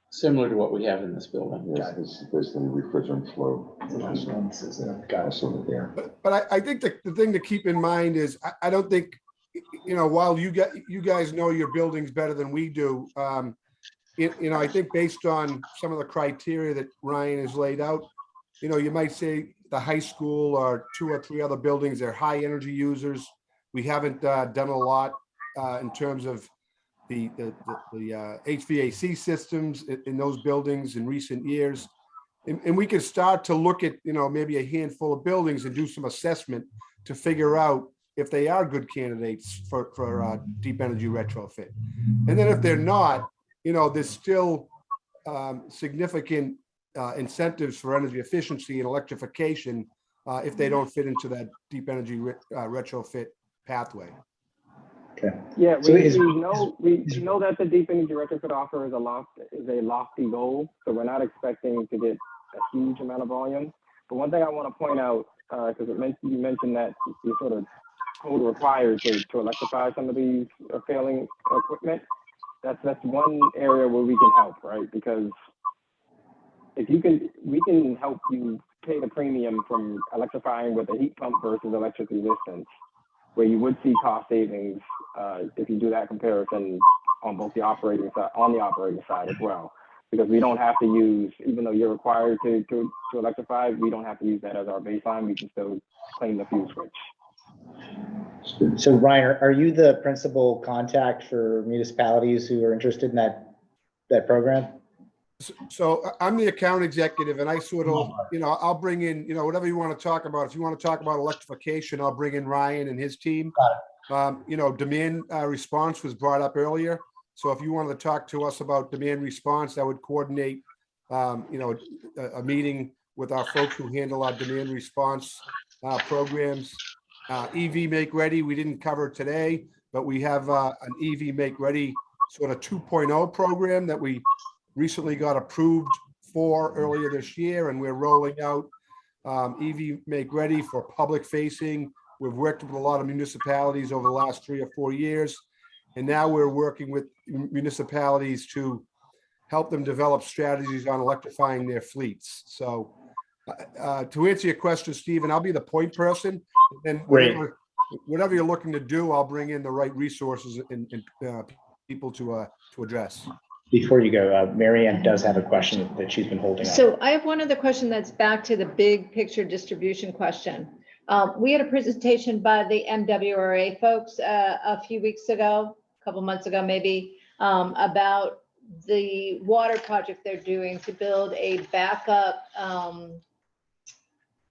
Similar to what we have in this building. Yes, it's basically refrigerant flow. Got it there. But I think the thing to keep in mind is I don't think, while you guys know your buildings better than we do, I think based on some of the criteria that Ryan has laid out, you might say the high school or 2 or 3 other buildings, they're high energy users. We haven't done a lot in terms of the HVAC systems in those buildings in recent years. And we can start to look at, maybe a handful of buildings and do some assessment to figure out if they are good candidates for deep energy retrofit. And then if they're not, there's still significant incentives for energy efficiency and electrification if they don't fit into that deep energy retrofit pathway. Okay. Yeah, So we is- know that the deep energy retrofit offer is a lofty goal, so we're not expecting to get a huge amount of volume. But one thing I want to point out, because you mentioned that you sort of code required to electrify some of these failing equipment. That's one area where we can help, right? Because we can help you pay the premium from electrifying with a heat pump versus electric resistance, where you would see cost savings if you do that comparison on both the operating side as well. Because we don't have to use, even though you're required to electrify, we don't have to use that as our baseline. We can still claim the fuel switch. So Ryan, are you the principal contact for municipalities who are interested in that program? So I'm the account executive, and I sort of, I'll bring in, whatever you want to talk about. If you want to talk about electrification, I'll bring in Ryan and his team. Demand response was brought up earlier. So if you wanted to talk to us about demand response, I would coordinate, a meeting with our folks who handle our demand response programs. EV Make Ready, we didn't cover today, but we have an EV Make Ready sort of 2.0 program that we recently got approved for earlier this year, and we're rolling out EV Make Ready for public facing. We've worked with a lot of municipalities over the last 3 or 4 years, and now we're working with municipalities to help them develop strategies on electrifying their fleets. So to answer your question, Stephen, I'll be the point person. And whatever you're looking to do, I'll bring in the right resources and people to address. Before you go, Mary Ann does have a question that she's been holding up. So I have one other question that's back to the big picture distribution question. We had a presentation by the MWRA folks a few weeks ago, a couple months ago maybe, about the water project they're doing to build a backup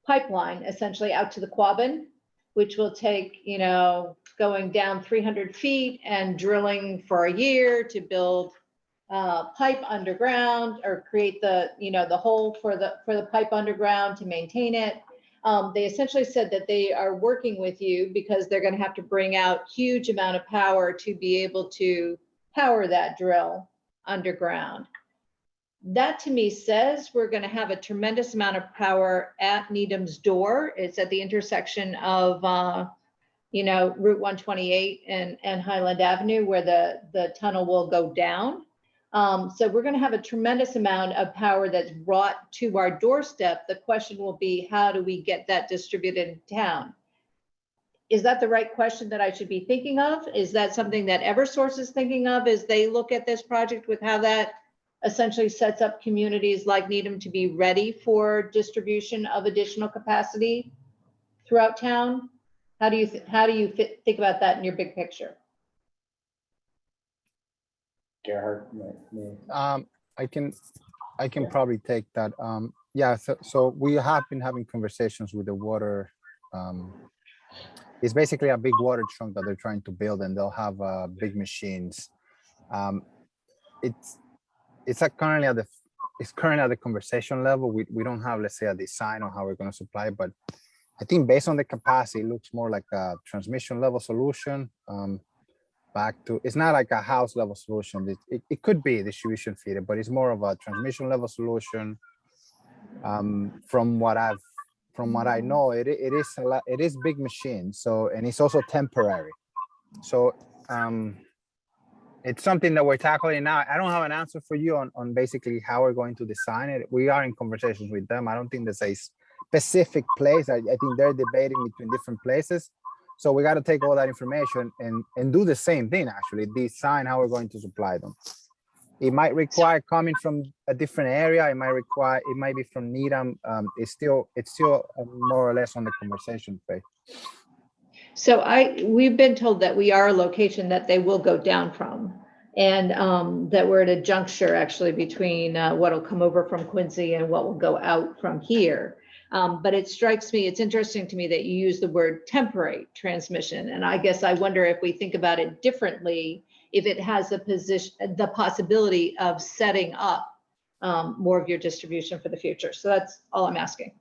pipeline essentially out to the Quabbin, which will take, going down 300 feet and drilling for a year to build pipe underground or create the hole for the pipe underground to maintain it. They essentially said that they are working with you because they're going to have to bring out huge amount of power to be able to power that drill underground. That to me says we're going to have a tremendous amount of power at Needham's door. It's at the intersection of Route 128 and Highland Avenue where the tunnel will go down. So we're going to have a tremendous amount of power that's brought to our doorstep. The question will be, how do we get that distributed in town? Is that the right question that I should be thinking of? Is that something that Eversource is thinking of as they look at this project with how that essentially sets up communities like Needham to be ready for distribution of additional capacity throughout town? How do you think about that in your big picture? Gerhard, I can probably take that. Yeah, so we have been having conversations with the water. It's basically a big water trunk that they're trying to build, and they'll have big machines. It's currently at the conversation level. We don't have, let's say, a design on how we're going to supply, but I think based on the capacity, it looks more like a transmission level solution. It's not like a house level solution. It could be a distribution feeder, but it's more of a transmission level solution. From what I know, it is big machine. So, and it's also temporary. So it's something that we're tackling now. I don't have an answer for you on basically how we're going to design it. We are in conversations with them. I don't think there's a specific place. I think they're debating between different places. So we got to take all that information and do the same thing, actually, design how we're going to supply them. It might require coming from a different area. It might be from Needham. It's still more or less on the conversation phase. So we've been told that we are a location that they will go down from. And that we're at a juncture actually between what will come over from Quincy and what will go out from here. But it strikes me, it's interesting to me that you use the word temporary transmission. And I guess I wonder if we think about it differently, if it has the possibility of setting up more of your distribution for the future. So that's all I'm asking.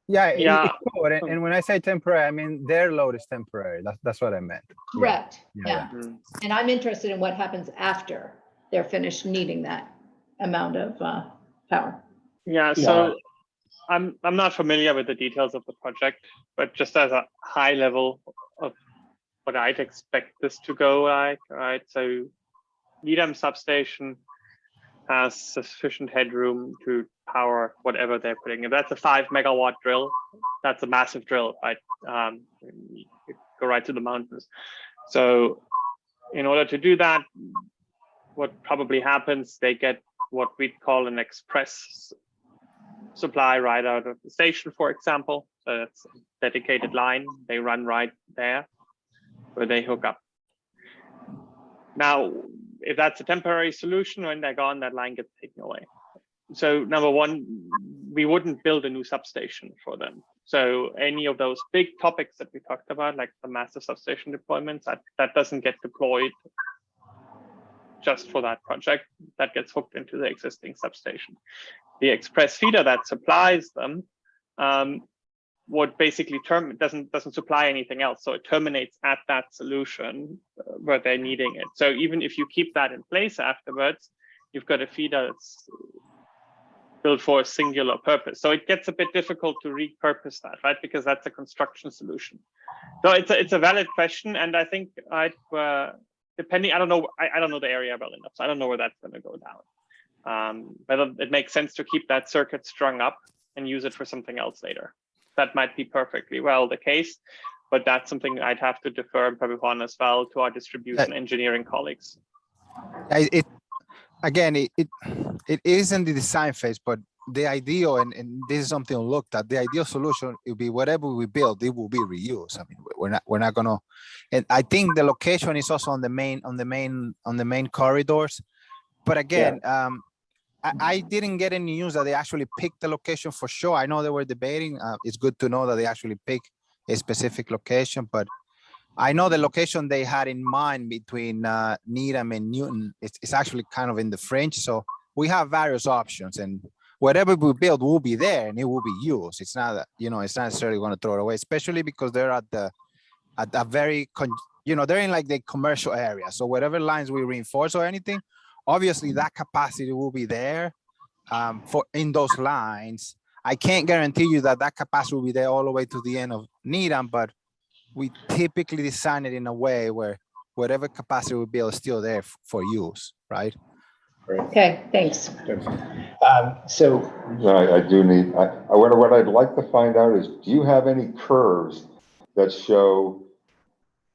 Yeah, Yeah. it could. And when I say temporary, I mean their load is temporary. That's what I meant. Correct. Yeah. And I'm interested in what happens after they're finished needing that amount of power. Yeah, so I'm not familiar with the details of the project, but just as a high level of what I'd expect this to go like, right? So Needham substation has sufficient headroom to power whatever they're putting. If that's a 5 megawatt drill, that's a massive drill, right? You go right to the mountains. So in order to do that, what probably happens, they get what we'd call an express supply right out of the station, for example. So that's a dedicated line. They run right there where they hook up. Now, if that's a temporary solution, when they're gone, that line gets taken away. So number one, we wouldn't build a new substation for them. So any of those big topics that we talked about, like the massive substation deployments, that doesn't get deployed just for that project. That gets hooked into the existing substation. The express feeder that supplies them would basically doesn't supply anything else. So it terminates at that solution where they're needing it. So even if you keep that in place afterwards, you've got a feeder that's built for a singular purpose. So it gets a bit difficult to repurpose that, right? Because that's a construction solution. So it's a valid question, and I think depending, I don't know the area well enough, so I don't know where that's going to go down. But it makes sense to keep that circuit strung up and use it for something else later. That might be perfectly well the case, but that's something I'd have to defer probably on as well to our distribution engineering colleagues. It isn't the design phase, but the ideal, and this is something looked at, the ideal solution will be whatever we build, it will be reused. I mean, we're not gonna, and I think the location is also on the main corridors. But again, I didn't get any news that they actually picked the location for sure. I know they were debating. It's good to know that they actually picked a specific location, but I know the location they had in mind between Needham and Newton, it's actually kind of in the fringe. So we have various options, and whatever we build will be there and it will be used. It's not that, it's not necessarily going to throw it away, especially because they're at a very, they're in like the commercial area. So whatever lines we reinforce or anything, obviously that capacity will be there in those lines. I can't guarantee you that capacity will be there all the way to the end of Needham, but we typically design it in a way where whatever capacity we build is still there for use, right? Okay, thanks. So I do need, what I'd like to find out is, do you have any curves that show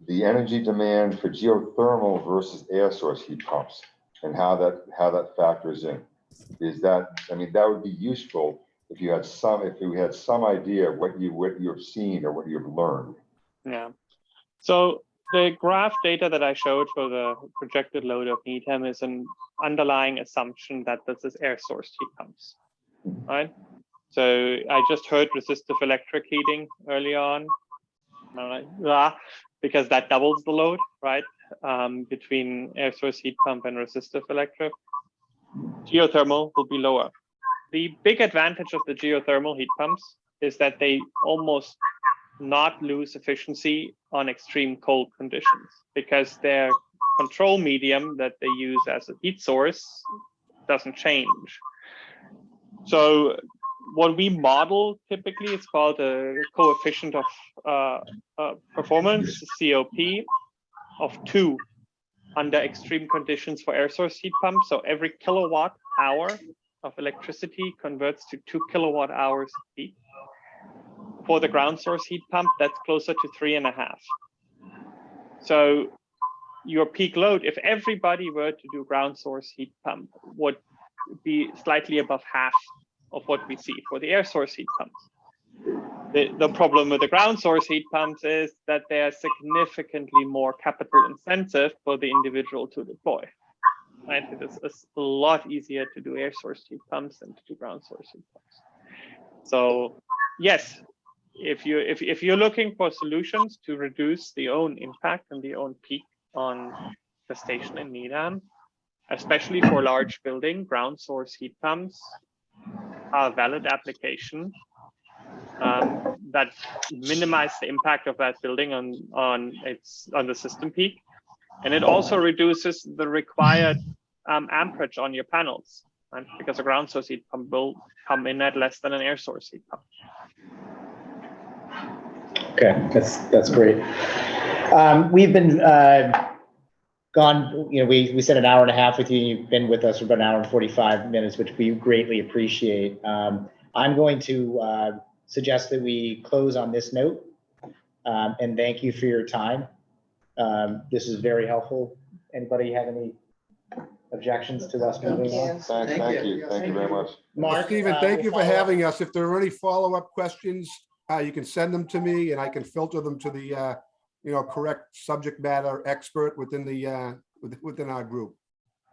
the energy demand for geothermal versus air source heat pumps and how that factors in? That would be useful if you had some idea of what you've seen or what you've learned. Yeah. So the graph data that I showed for the projected load of Needham is an underlying assumption that this is air source heat pumps, right? So I just heard resistive electric heating early on, because that doubles the load, right? Between air source heat pump and resistive electric. Geothermal will be lower. The big advantage of the geothermal heat pumps is that they almost not lose efficiency on extreme cold conditions, because their control medium that they use as a heat source doesn't change. So what we model typically is called a coefficient of performance, COP, of 2 under extreme conditions for air source heat pumps. So every kilowatt hour of electricity converts to 2 kilowatt hours of heat. For the ground source heat pump, that's closer to 3.5. So your peak load, if everybody were to do ground source heat pump, would be slightly above half of what we see for the air source heat pumps. The problem with the ground source heat pumps is that they are significantly more capital intensive for the individual to deploy. Right? It is a lot easier to do air source heat pumps than to do ground source heat pumps. So yes, if you're looking for solutions to reduce the own impact and the own peak on the station in Needham, especially for large building, ground source heat pumps are a valid application that minimize the impact of that building on the system peak, and it also reduces the required amperage on your panels, right? Because a ground source heat pump will come in at less than an air source heat pump. Okay, that's great. We've been gone, we said an hour and a half with you. You've been with us for about an hour and 45 minutes, which we greatly appreciate. I'm going to suggest that we close on this note, and thank you for your time. This is very helpful. Anybody have any objections to us moving on? Thank you very much. Mark, Stephen, thank you for having us. If there are any follow-up questions, you can send them to me and I can filter them to the correct subject matter expert within the within our group.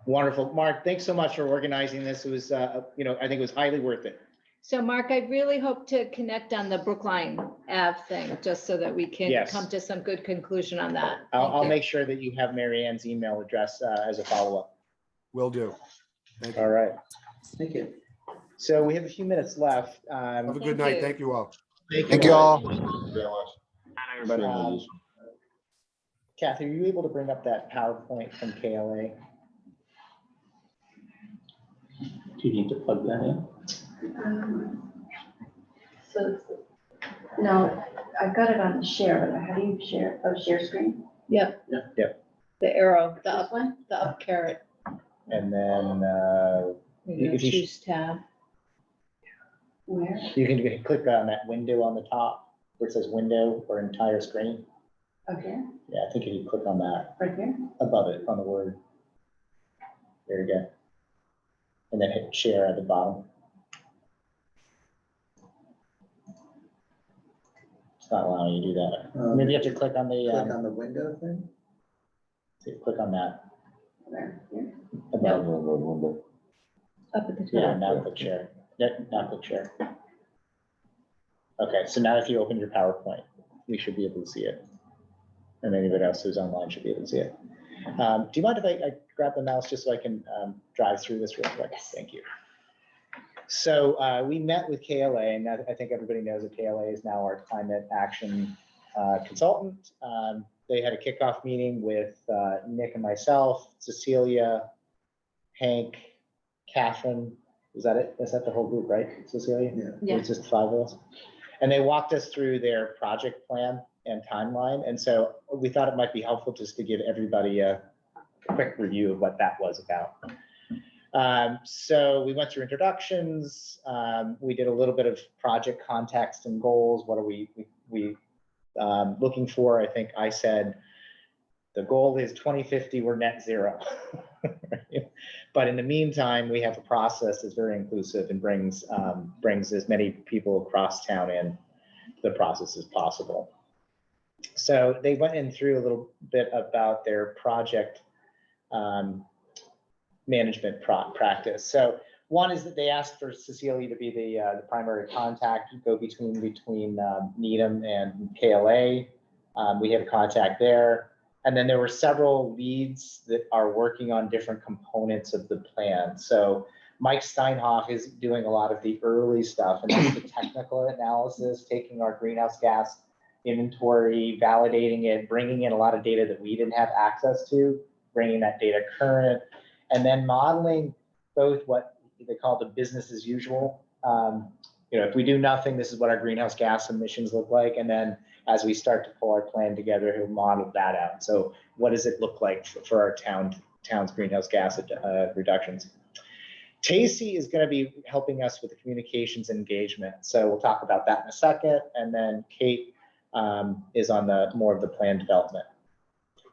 Wonderful. Mark, thanks so much for organizing this. It was, I think it was highly worth it. So Mark, I really hope to connect on the Brookline Ave thing, just so that we can Yes. come to some good conclusion on that. I'll make sure that you have Mary Ann's email address as a follow-up. Will do. Thank you. All right. Thank you. So we have a few minutes left. Have a good Thank night. you. Thank you all. Thank you all. Thank you very much. Everybody. Kathy, are you able to bring up that PowerPoint from KLA? Do you need to plug that in? So, no, I've got it on the share, but how do you share? Oh, share screen? Yep. Yep. The arrow, the This up, one? the up carrot. And then You If you choose tab. Where? you can click on that window on the top where it says window or entire screen. Okay, Yeah, I think if you click on that right here. above it on the word. There you go. And then hit share at the bottom. It's not allowing you to do that. Maybe you have to click on the, Click on the window thing? click on that. Where? Here? above. Up at the Yeah, top. now click share. Now click share. Okay, so now if you open your PowerPoint, you should be able to see it. And anybody else who's online should be able to see it. Do you mind if I grab the mouse just so I can drive through this real quick? Thank you. So we met with KLA, and I think everybody knows that KLA is now our climate action consultant. They had a kickoff meeting with Nick and myself, Cecilia, Hank, Catherine. Is that it? Is that the whole group, right, Cecilia? Yeah. It's just 5 of us. And they walked us through their project plan and timeline. And so we thought it might be helpful just to give everybody a quick review of what that was about. So we went through introductions. We did a little bit of project context and goals. What are we looking for? I think I said the goal is 2050, we're net zero. But in the meantime, we have a process that's very inclusive and brings as many people across town in the process as possible. So they went in through a little bit about their project management practice. So one is that they asked for Cecilia to be the primary contact, go between Needham and KLA. We had a contact there. And then there were several leads that are working on different components of the plan. So Mike Steinhoff is doing a lot of the early stuff, and that's the technical analysis, taking our greenhouse gas inventory, validating it, bringing in a lot of data that we didn't have access to, bringing that data current, and then modeling both what they call the business as usual. If we do nothing, this is what our greenhouse gas emissions look like. And then as we start to pull our plan together, he'll model that out. So what does it look like for our town's greenhouse gas reductions? Tacey is going to be helping us with the communications engagement. So we'll talk about that in a second. And then Kate is on the more of the plan development.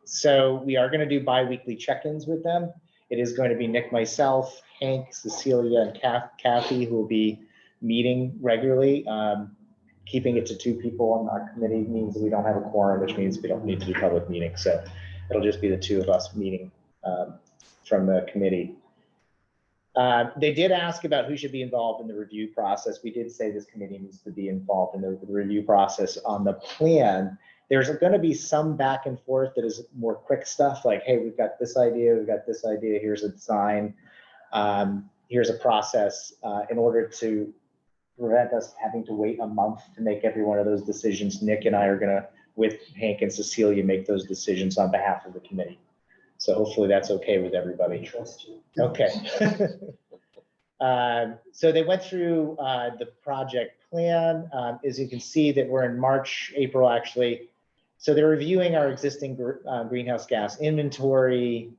So we are going to do bi-weekly check-ins with them. It is going to be Nick, myself, Hank, Cecilia, and Kathy who will be meeting regularly. keeping it to 2 people on our committee means that we don't have a quorum, which means we don't need to do public meetings. So it'll just be the 2 of us meeting from the committee. They did ask about who should be involved in the review process. We did say this committee needs to be involved in the review process on the plan. There's going to be some back and forth that is more quick stuff like, hey, we've got this idea, here's a design, here's a process, in order to prevent us having to wait a month to make every one of those decisions. Nick and I are going to, with Hank and Cecilia, make those decisions on behalf of the committee. So hopefully that's okay with everybody. Trust you. Okay. So they went through the project plan. As you can see that we're in March, April, actually. So they're reviewing our existing greenhouse gas inventory.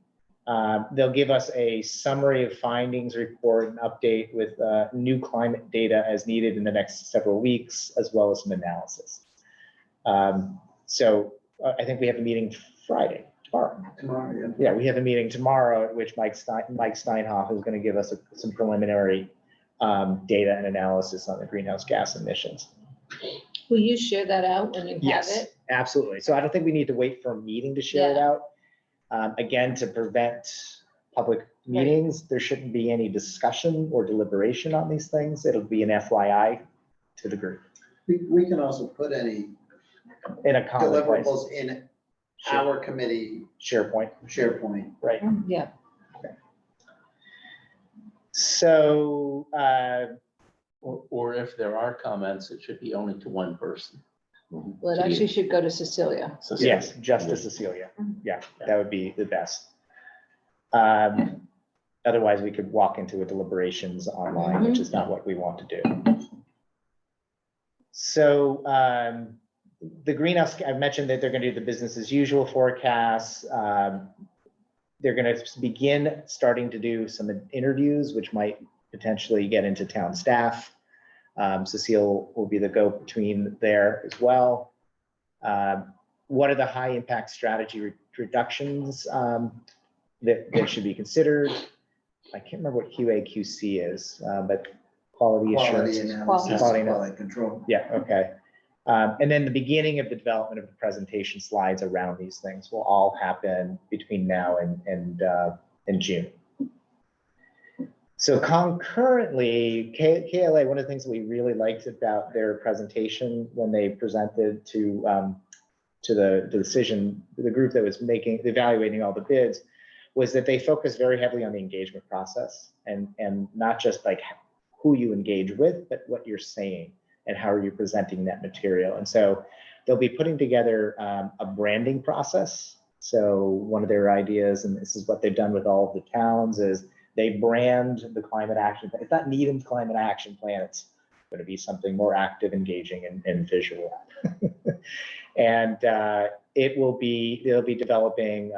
They'll give us a summary of findings report and update with new climate data as needed in the next several weeks, as well as some analysis. So I think we have a meeting Friday. Tomorrow, Yeah, we have a meeting tomorrow at which Mike Steinhoff is going to give us some preliminary data and analysis on the greenhouse gas emissions. Will you share that out when you have Yes, it? absolutely. So I don't think we need to wait for a meeting to share it out. Again, to prevent public meetings, there shouldn't be any discussion or deliberation on these things. It'll be an FYI to the group We can also put any in a common place. deliverables in our committee SharePoint. Right. Yeah. So, Or if there are comments, it should be only to one person. Well, it actually should go to Cecilia. yes, just to Cecilia. Yeah, that would be the best. Otherwise, we could walk into a deliberations online, which is not what we want to do. So the greenhouse, I mentioned that they're going to do the business as usual forecasts. They're going to begin starting to do some interviews, which might potentially get into town staff. Cecile will be the go-between there as well. What are the high impact strategy reductions that should be considered? I can't remember what QA/QC is, but quality assurance. analysis, quality control. Yeah, okay. And then the beginning of the development of the presentation slides around these things will all happen between now and June. So concurrently, KLA, one of the things that we really liked about their presentation when they presented to the decision, the group that was evaluating all the bids, was that they focused very heavily on the engagement process and not just like who you engage with, but what you're saying and how are you presenting that material. And so they'll be putting together a branding process. So one of their ideas, and this is what they've done with all of the towns, is they brand the climate action. It's not Needham's climate action plan. It's going to be something more active, engaging, and visual. And they'll be developing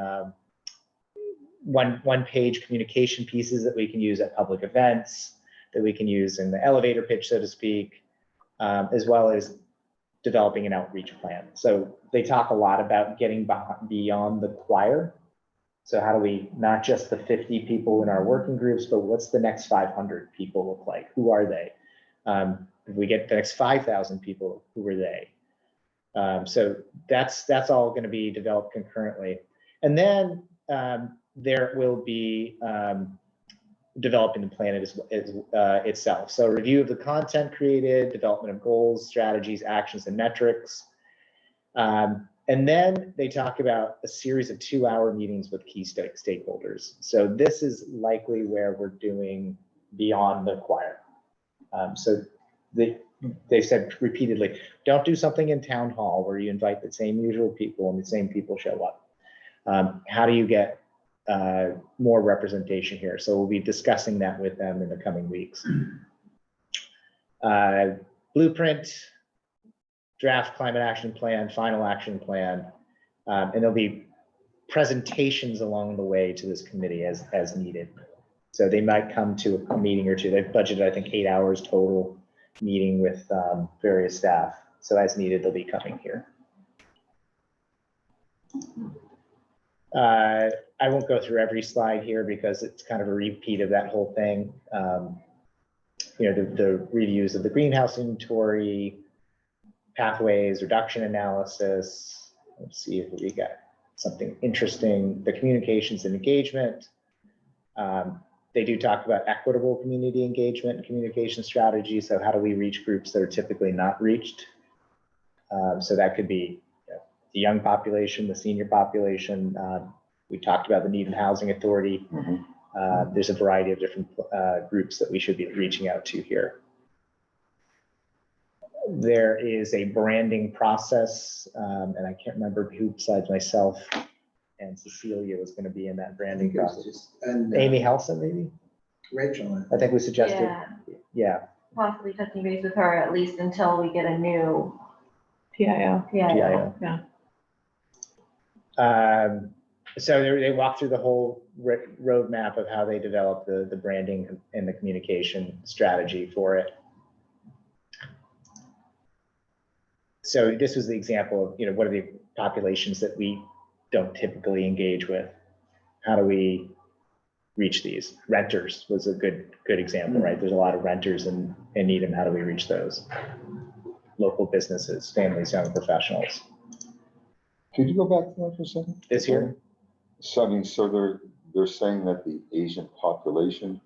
one-page communication pieces that we can use at public events, that we can use in the elevator pitch, so to speak, as well as developing an outreach plan. So they talk a lot about getting beyond the choir. So how do we, not just the 50 people in our working groups, but what's the next 500 people look like? Who are they? If we get the next 5,000 people, who are they? So that's all going to be developed concurrently. And then there will be developing the plan itself. So review of the content created, development of goals, strategies, actions, and metrics. And then they talk about a series of 2-hour meetings with key stakeholders. So this is likely where we're doing beyond the choir. So they've said repeatedly, don't do something in town hall where you invite the same usual people and the same people show up. How do you get more representation here? So we'll be discussing that with them in the coming weeks. Blueprint, draft climate action plan, final action plan, and there'll be presentations along the way to this committee as needed. So they might come to a meeting or two. They've budgeted, I think, 8 hours total meeting with various staff. So as needed, they'll be coming here. I won't go through every slide here because it's kind of a repeat of that whole thing. You know, the reviews of the greenhouse inventory, pathways, reduction analysis. Let's see if we got something interesting. The communications and engagement. They do talk about equitable community engagement and communication strategy. So how do we reach groups that are typically not reached? So that could be the young population, the senior population. We talked about the Need and Housing Authority. There's a variety of different groups that we should be reaching out to here. There is a branding process, and I can't remember who besides myself and Cecilia was going to be in that branding process. And Amy Helson, maybe? Rachel. I think we suggested. Yeah. Possibly touching base with her at least until we get a new PIO. PIO. PIO. So they walk through the whole roadmap of how they develop the branding and the communication strategy for it. So this was the example of, what are the populations that we don't typically engage with? How do we reach these? Renters was a good example, right? There's a lot of renters in Needham. How do we reach those? Local businesses, families, young professionals. Could you go back to that for a second? This here? So, I mean, so they're saying that the Asian population,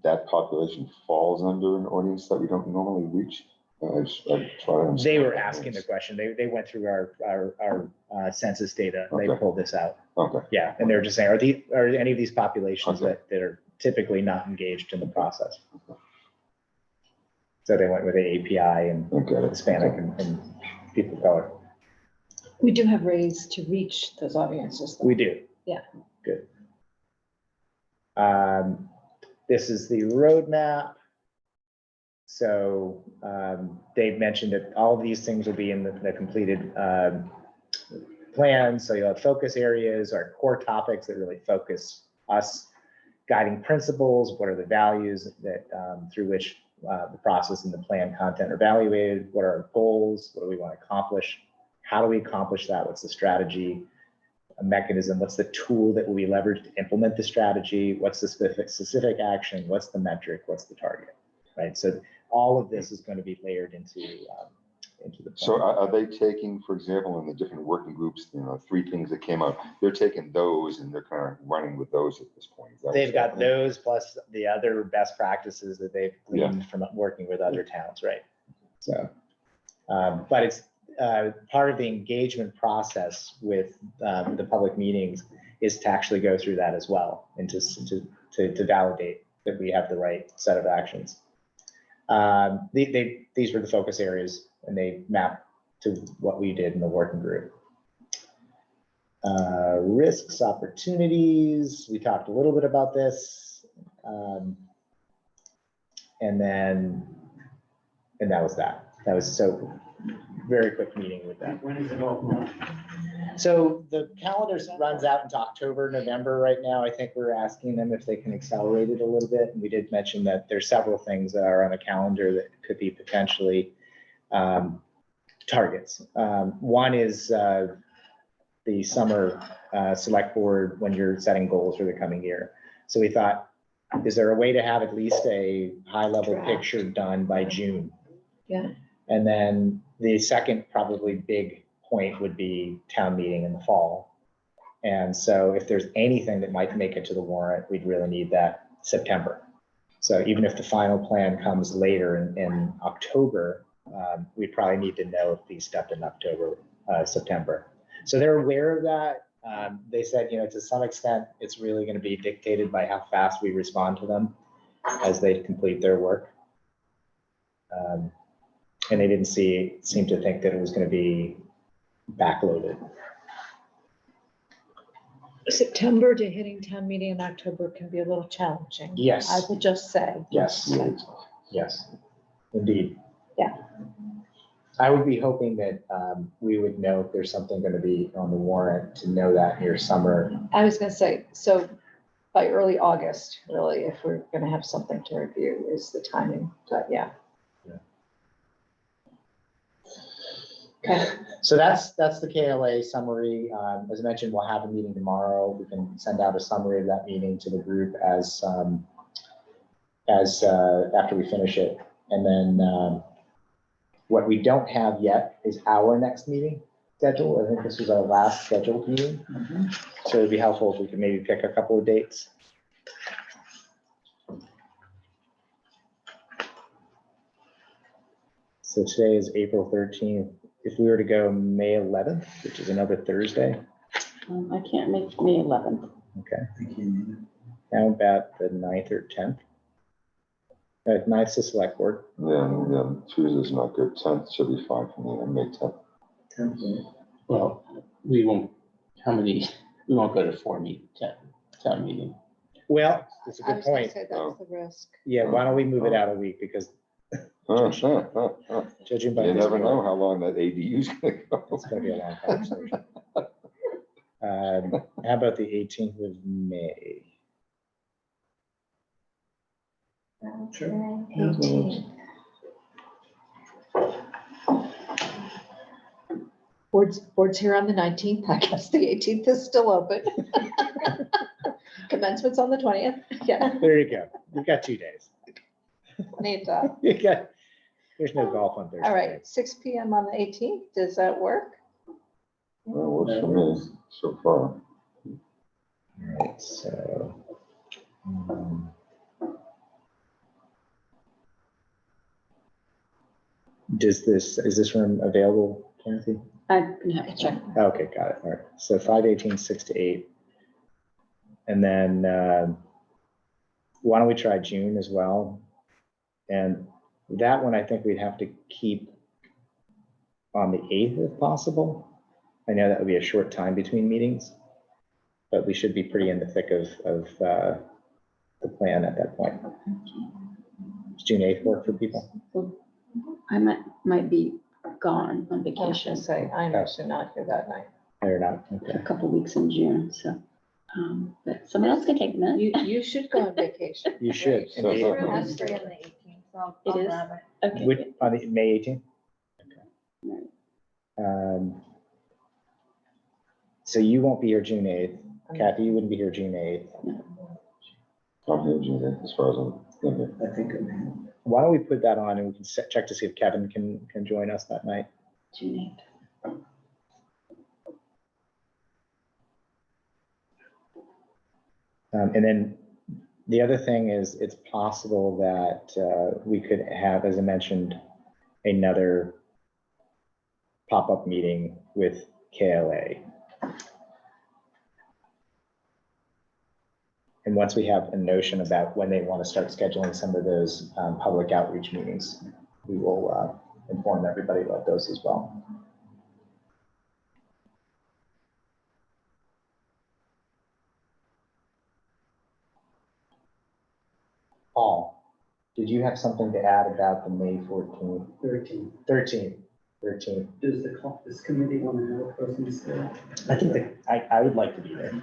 that population falls under an audience that we don't normally reach? I'm trying to understand. They were asking the question. They went through our census data. They Okay. pulled this out. Okay. Yeah, and they were just saying, are any of these populations that are typically not engaged in the process? So they went with the API and Hispanic and people of color. We do have ways to reach those audiences, though. We do. Yeah. Good. This is the roadmap. So Dave mentioned that all of these things will be in the completed plan. So you'll have focus areas, our core topics that really focus us, guiding principles, what are the values that through which the process and the plan content are evaluated, what are our goals, what do we want to accomplish, how do we accomplish that, what's the strategy, a mechanism, what's the tool that will be leveraged to implement the strategy, what's the specific action, what's the metric, what's the target, right? So all of this is going to be layered into the plan. So are they taking, for example, in the different working groups, 3 things that came out, they're taking those and they're kind of running with those at this point? Is that They've what's got happening? those plus the other best practices that they've gleaned from working with other towns, right? So, but it's part of the engagement process with the public meetings is to actually go through that as well and to validate that we have the right set of actions. These were the focus areas and they map to what we did in the working group. Risks, opportunities, we talked a little bit about this. And that was that. That was so very quick meeting with them. When is it all? So the calendar runs out into October, November right now. I think we're asking them if they can accelerate it a little bit. And we did mention that there's several things that are on a calendar that could be potentially targets. One is the summer select board when you're setting goals for the coming year. So we thought, is there a way to have at least a high level picture done by June? Yeah. And then the second probably big point would be town meeting in the fall. And so if there's anything that might make it to the warrant, we'd really need that September. So even if the final plan comes later in October, we probably need to know if these stepped in October, September. So they're aware of that. They said, to some extent, it's really going to be dictated by how fast we respond to them as they complete their work. And they didn't seem to think that it was going to be backloaded. September to hitting town meeting in October can be a little challenging. Yes. I would just say. Yes. Yes, indeed. Yeah. I would be hoping that we would know if there's something going to be on the warrant to know that near summer. I was gonna say, so by early August, really, if we're gonna have something to review is the timing, but yeah. Okay. So that's the KLA summary. As I mentioned, we'll have a meeting tomorrow. We can send out a summary of that meeting to the group as after we finish it. And then What we don't have yet is our next meeting schedule. I think this was our last scheduled meeting. So it'd be helpful if we could maybe pick a couple of dates. So today is April 13th. If we were to go May 11th, which is another Thursday, I can't make May 11th. okay. How about the 9th or 10th? 9th's the select board. Yeah, Tuesday's not good. 10th should be fine for me. I May 10th. Well, we won't go to 4 town meeting. Well, that's a I good was gonna point. say that's the risk. Yeah, why don't we move it out a week because judging by. You this never know board, how long that ADU's gonna go. It's gonna be a long conversation. How about the 18th of May? Sure. 18th. Board's here on the 19th. I guess the 18th is still open. Commencement's on the 20th. Yeah. There you go. You've got 2 days. Need You got, there's no golf on Thursday. All right, 6 PM on the 18th. Does that work? Well, works for me so far. All right, so. Is this room available, Kathy? I'm gonna have to check. Okay, got it. All right. So 5:18, 6 to 8. And then why don't we try June as well? And that one, I think we'd have to keep on the 8th if possible. I know that would be a short time between meetings, but we should be pretty in the thick of the plan at that point. Does June 8th work for people? I might be gone on vacation. Say, I'm actually not here that night. Or not? A Okay. couple weeks in June, so. But someone else can take the minute. You should go on vacation. You should. So- And so- That's free on the 18th, so It I'll is? grab it. Okay. Which, on the May 18th? Right. So you won't be here June 8th. Kathy, you wouldn't be here June 8th. I'm here, June, as far as I'm thinking. I think I'm in. Why don't we put that on and we can check to see if Kevin can join us that night? June 8th. And then the other thing is it's possible that we could have, as I mentioned, another pop-up meeting with KLA. And once we have a notion about when they want to start scheduling some of those public outreach meetings, we will inform everybody about those as well. Paul, did you have something to add about the May 14th? 13th. Does this committee want to have a presence there? I think I would like to be there.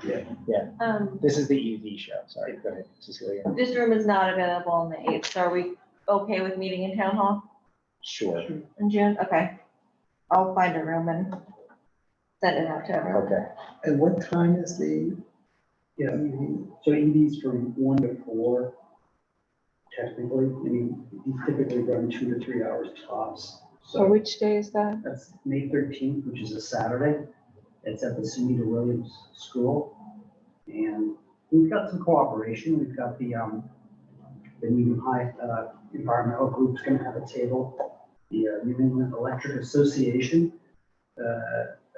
Yeah. This is the EV show. Sorry, go ahead, Cecilia. This room is not available on the 8th, so are we okay with meeting in town hall Sure. in June? Okay. I'll find a room and send it out to everyone. Okay. And what time is the? Yeah, so EVs from 1 to 4, technically. I mean, these typically run 2 to 3 hours tops. So So which day is that? that's May 13th, which is a Saturday. It's at the Sunita Williams School. And we've got some cooperation. We've got the Needham High environmental group's gonna have a table. The New England Electric Association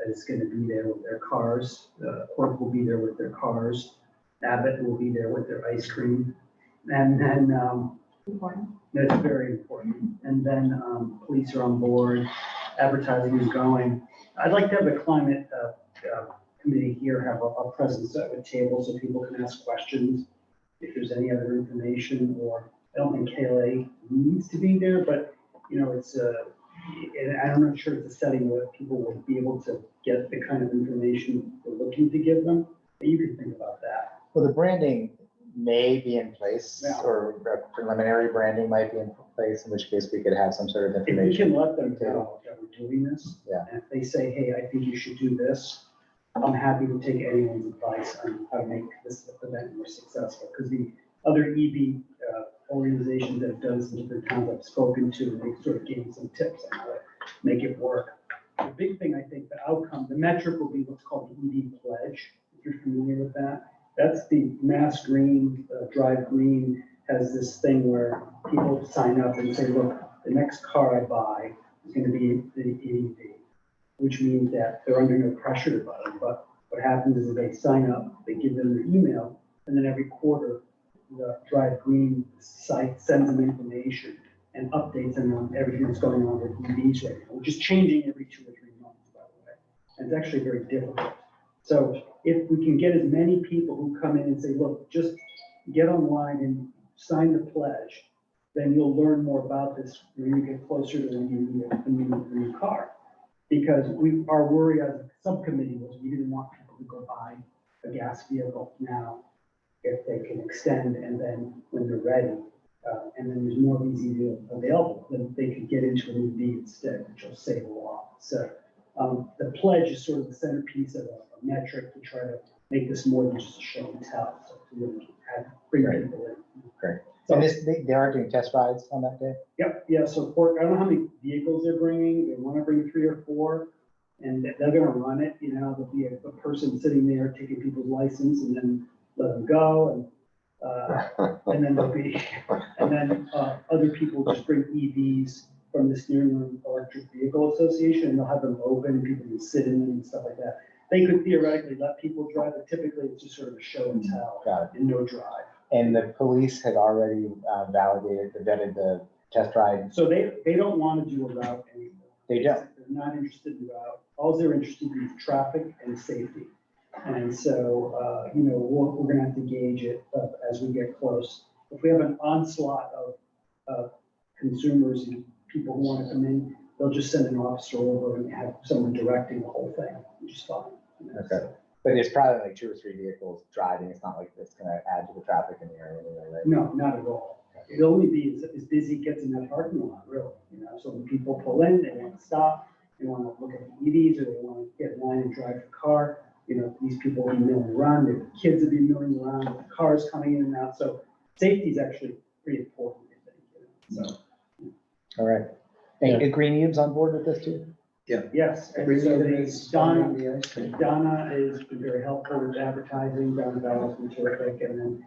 is gonna be there with their cars. Corp will be there with their cars. Abbott will be there with their ice cream. And then, Important. that's very important. And then police are on board, advertising is going. I'd like to have the climate committee here have a presence at a table so people can ask questions. If there's any other information, or I don't think KLA needs to be there, but you know, it's and I'm not sure it's a setting where people will be able to get the kind of information we're looking to give them. But you can think about that. Well, the branding may be in place, Yeah. or preliminary branding might be in place, in which case we could have some sort of If we information. can let them know that we're doing this. Yeah. And if they say, hey, I think you should do this, I'm happy to take anyone's advice on how to make this event more successful. Because the other EV organizations that have done some different towns I've spoken to, and they sort of gave me some tips on how to make it work. The big thing, I think, the outcome, the metric will be what's called the EV pledge, if you're familiar with that. That's the Mass Green, Drive Green has this thing where people sign up and say, look, the next car I buy is going to be the EV, which means that they're under no pressure to buy them. But what happens is they sign up, they give them their email, and then every quarter, the Drive Green site sends them information and updates them on everything that's going on with EVs right now, which is changing every 2 or 3 months, by the way. And it's actually very difficult. So if we can get as many people who come in and say, look, just get online and sign the pledge, then you'll learn more about this when you get closer to when you need a new car. Because our worry as a subcommittee was we didn't want people to go buy a gas vehicle now if they can extend, and then when they're ready, and then there's more of these EV available, then they could get into an EV instead, which will save a lot. So the pledge is sort of the centerpiece of a metric to try to make this more than just a show and tell. So to really bring people in. Great. And they are doing test rides on that day? Yep, yeah, so I don't know how many vehicles they're bringing, they want to bring 3 or 4, and they're gonna run it, you know, there'll be a person sitting there taking people's license and then let them go, and then there'll be, and then other people just bring EVs from this New England Electric Vehicle Association, and they'll have them open, people can sit in them and stuff like that. They could theoretically let people drive, but typically it's just sort of a show and tell. Got it. And no drive. And the police had already vetted the test ride. So they don't want to do a route anymore. They don't. They're not interested in route. All they're interested in is traffic and safety. And so, you know, we're going to have to gauge it as we get close. If we have an onslaught of consumers and people who want to come in, they'll just send an officer over and have someone directing the whole thing, which is fine. You know, Okay. so. But there's probably like 2 or 3 vehicles driving. It's not like it's going to add to the traffic in the area anyway, right? No, not at all. It'll only be as busy it gets in that parking lot, really. You know, so when people pull in, they want to stop, they want to look at the EVs, or they want to get in line and drive the car. You know, these people will be milling around, their kids will be milling around, with the cars coming in and out. So safety is actually pretty important, I think. You know? So. All right. And Green Ube's on board with this too? Yes, and so Donna has been very helpful with advertising, Donna Bell's been terrific, and then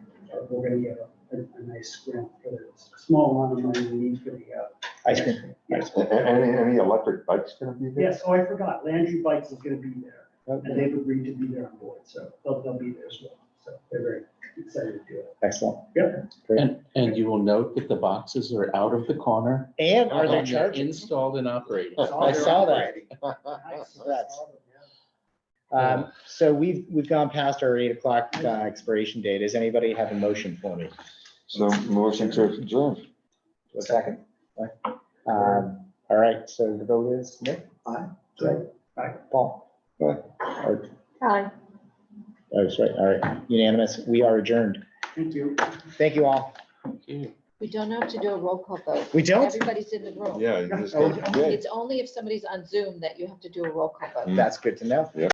we're gonna get a nice grant for the small amount of money we need for the ice cream. Yes. Any electric bikes gonna be there? Yes, oh, I forgot, Landry Bikes is gonna be there, Okay. and they've agreed to be there on board, so they'll be there as well, so they're very excited to do it. Excellent. Yep. Great. And you will note that the boxes are out of the corner. And are they and they're charging? installed and operating. I saw that. So we've gone past our 8 o'clock expiration date. Does anybody have a motion for me? So motion to adjourn. A second. All right, so the vote is Nick? Aye. Greg? Aye. Paul? Aye. Art? Hi. Oh, that's right. All right, unanimous. We are adjourned. Thank you. Thank you all. Thank you. We don't have to do a roll call vote. We don't? Everybody's in the room. Yeah, you just Oh, got, yeah. It's only if somebody's on Zoom that you have to do a roll call vote. That's good to know.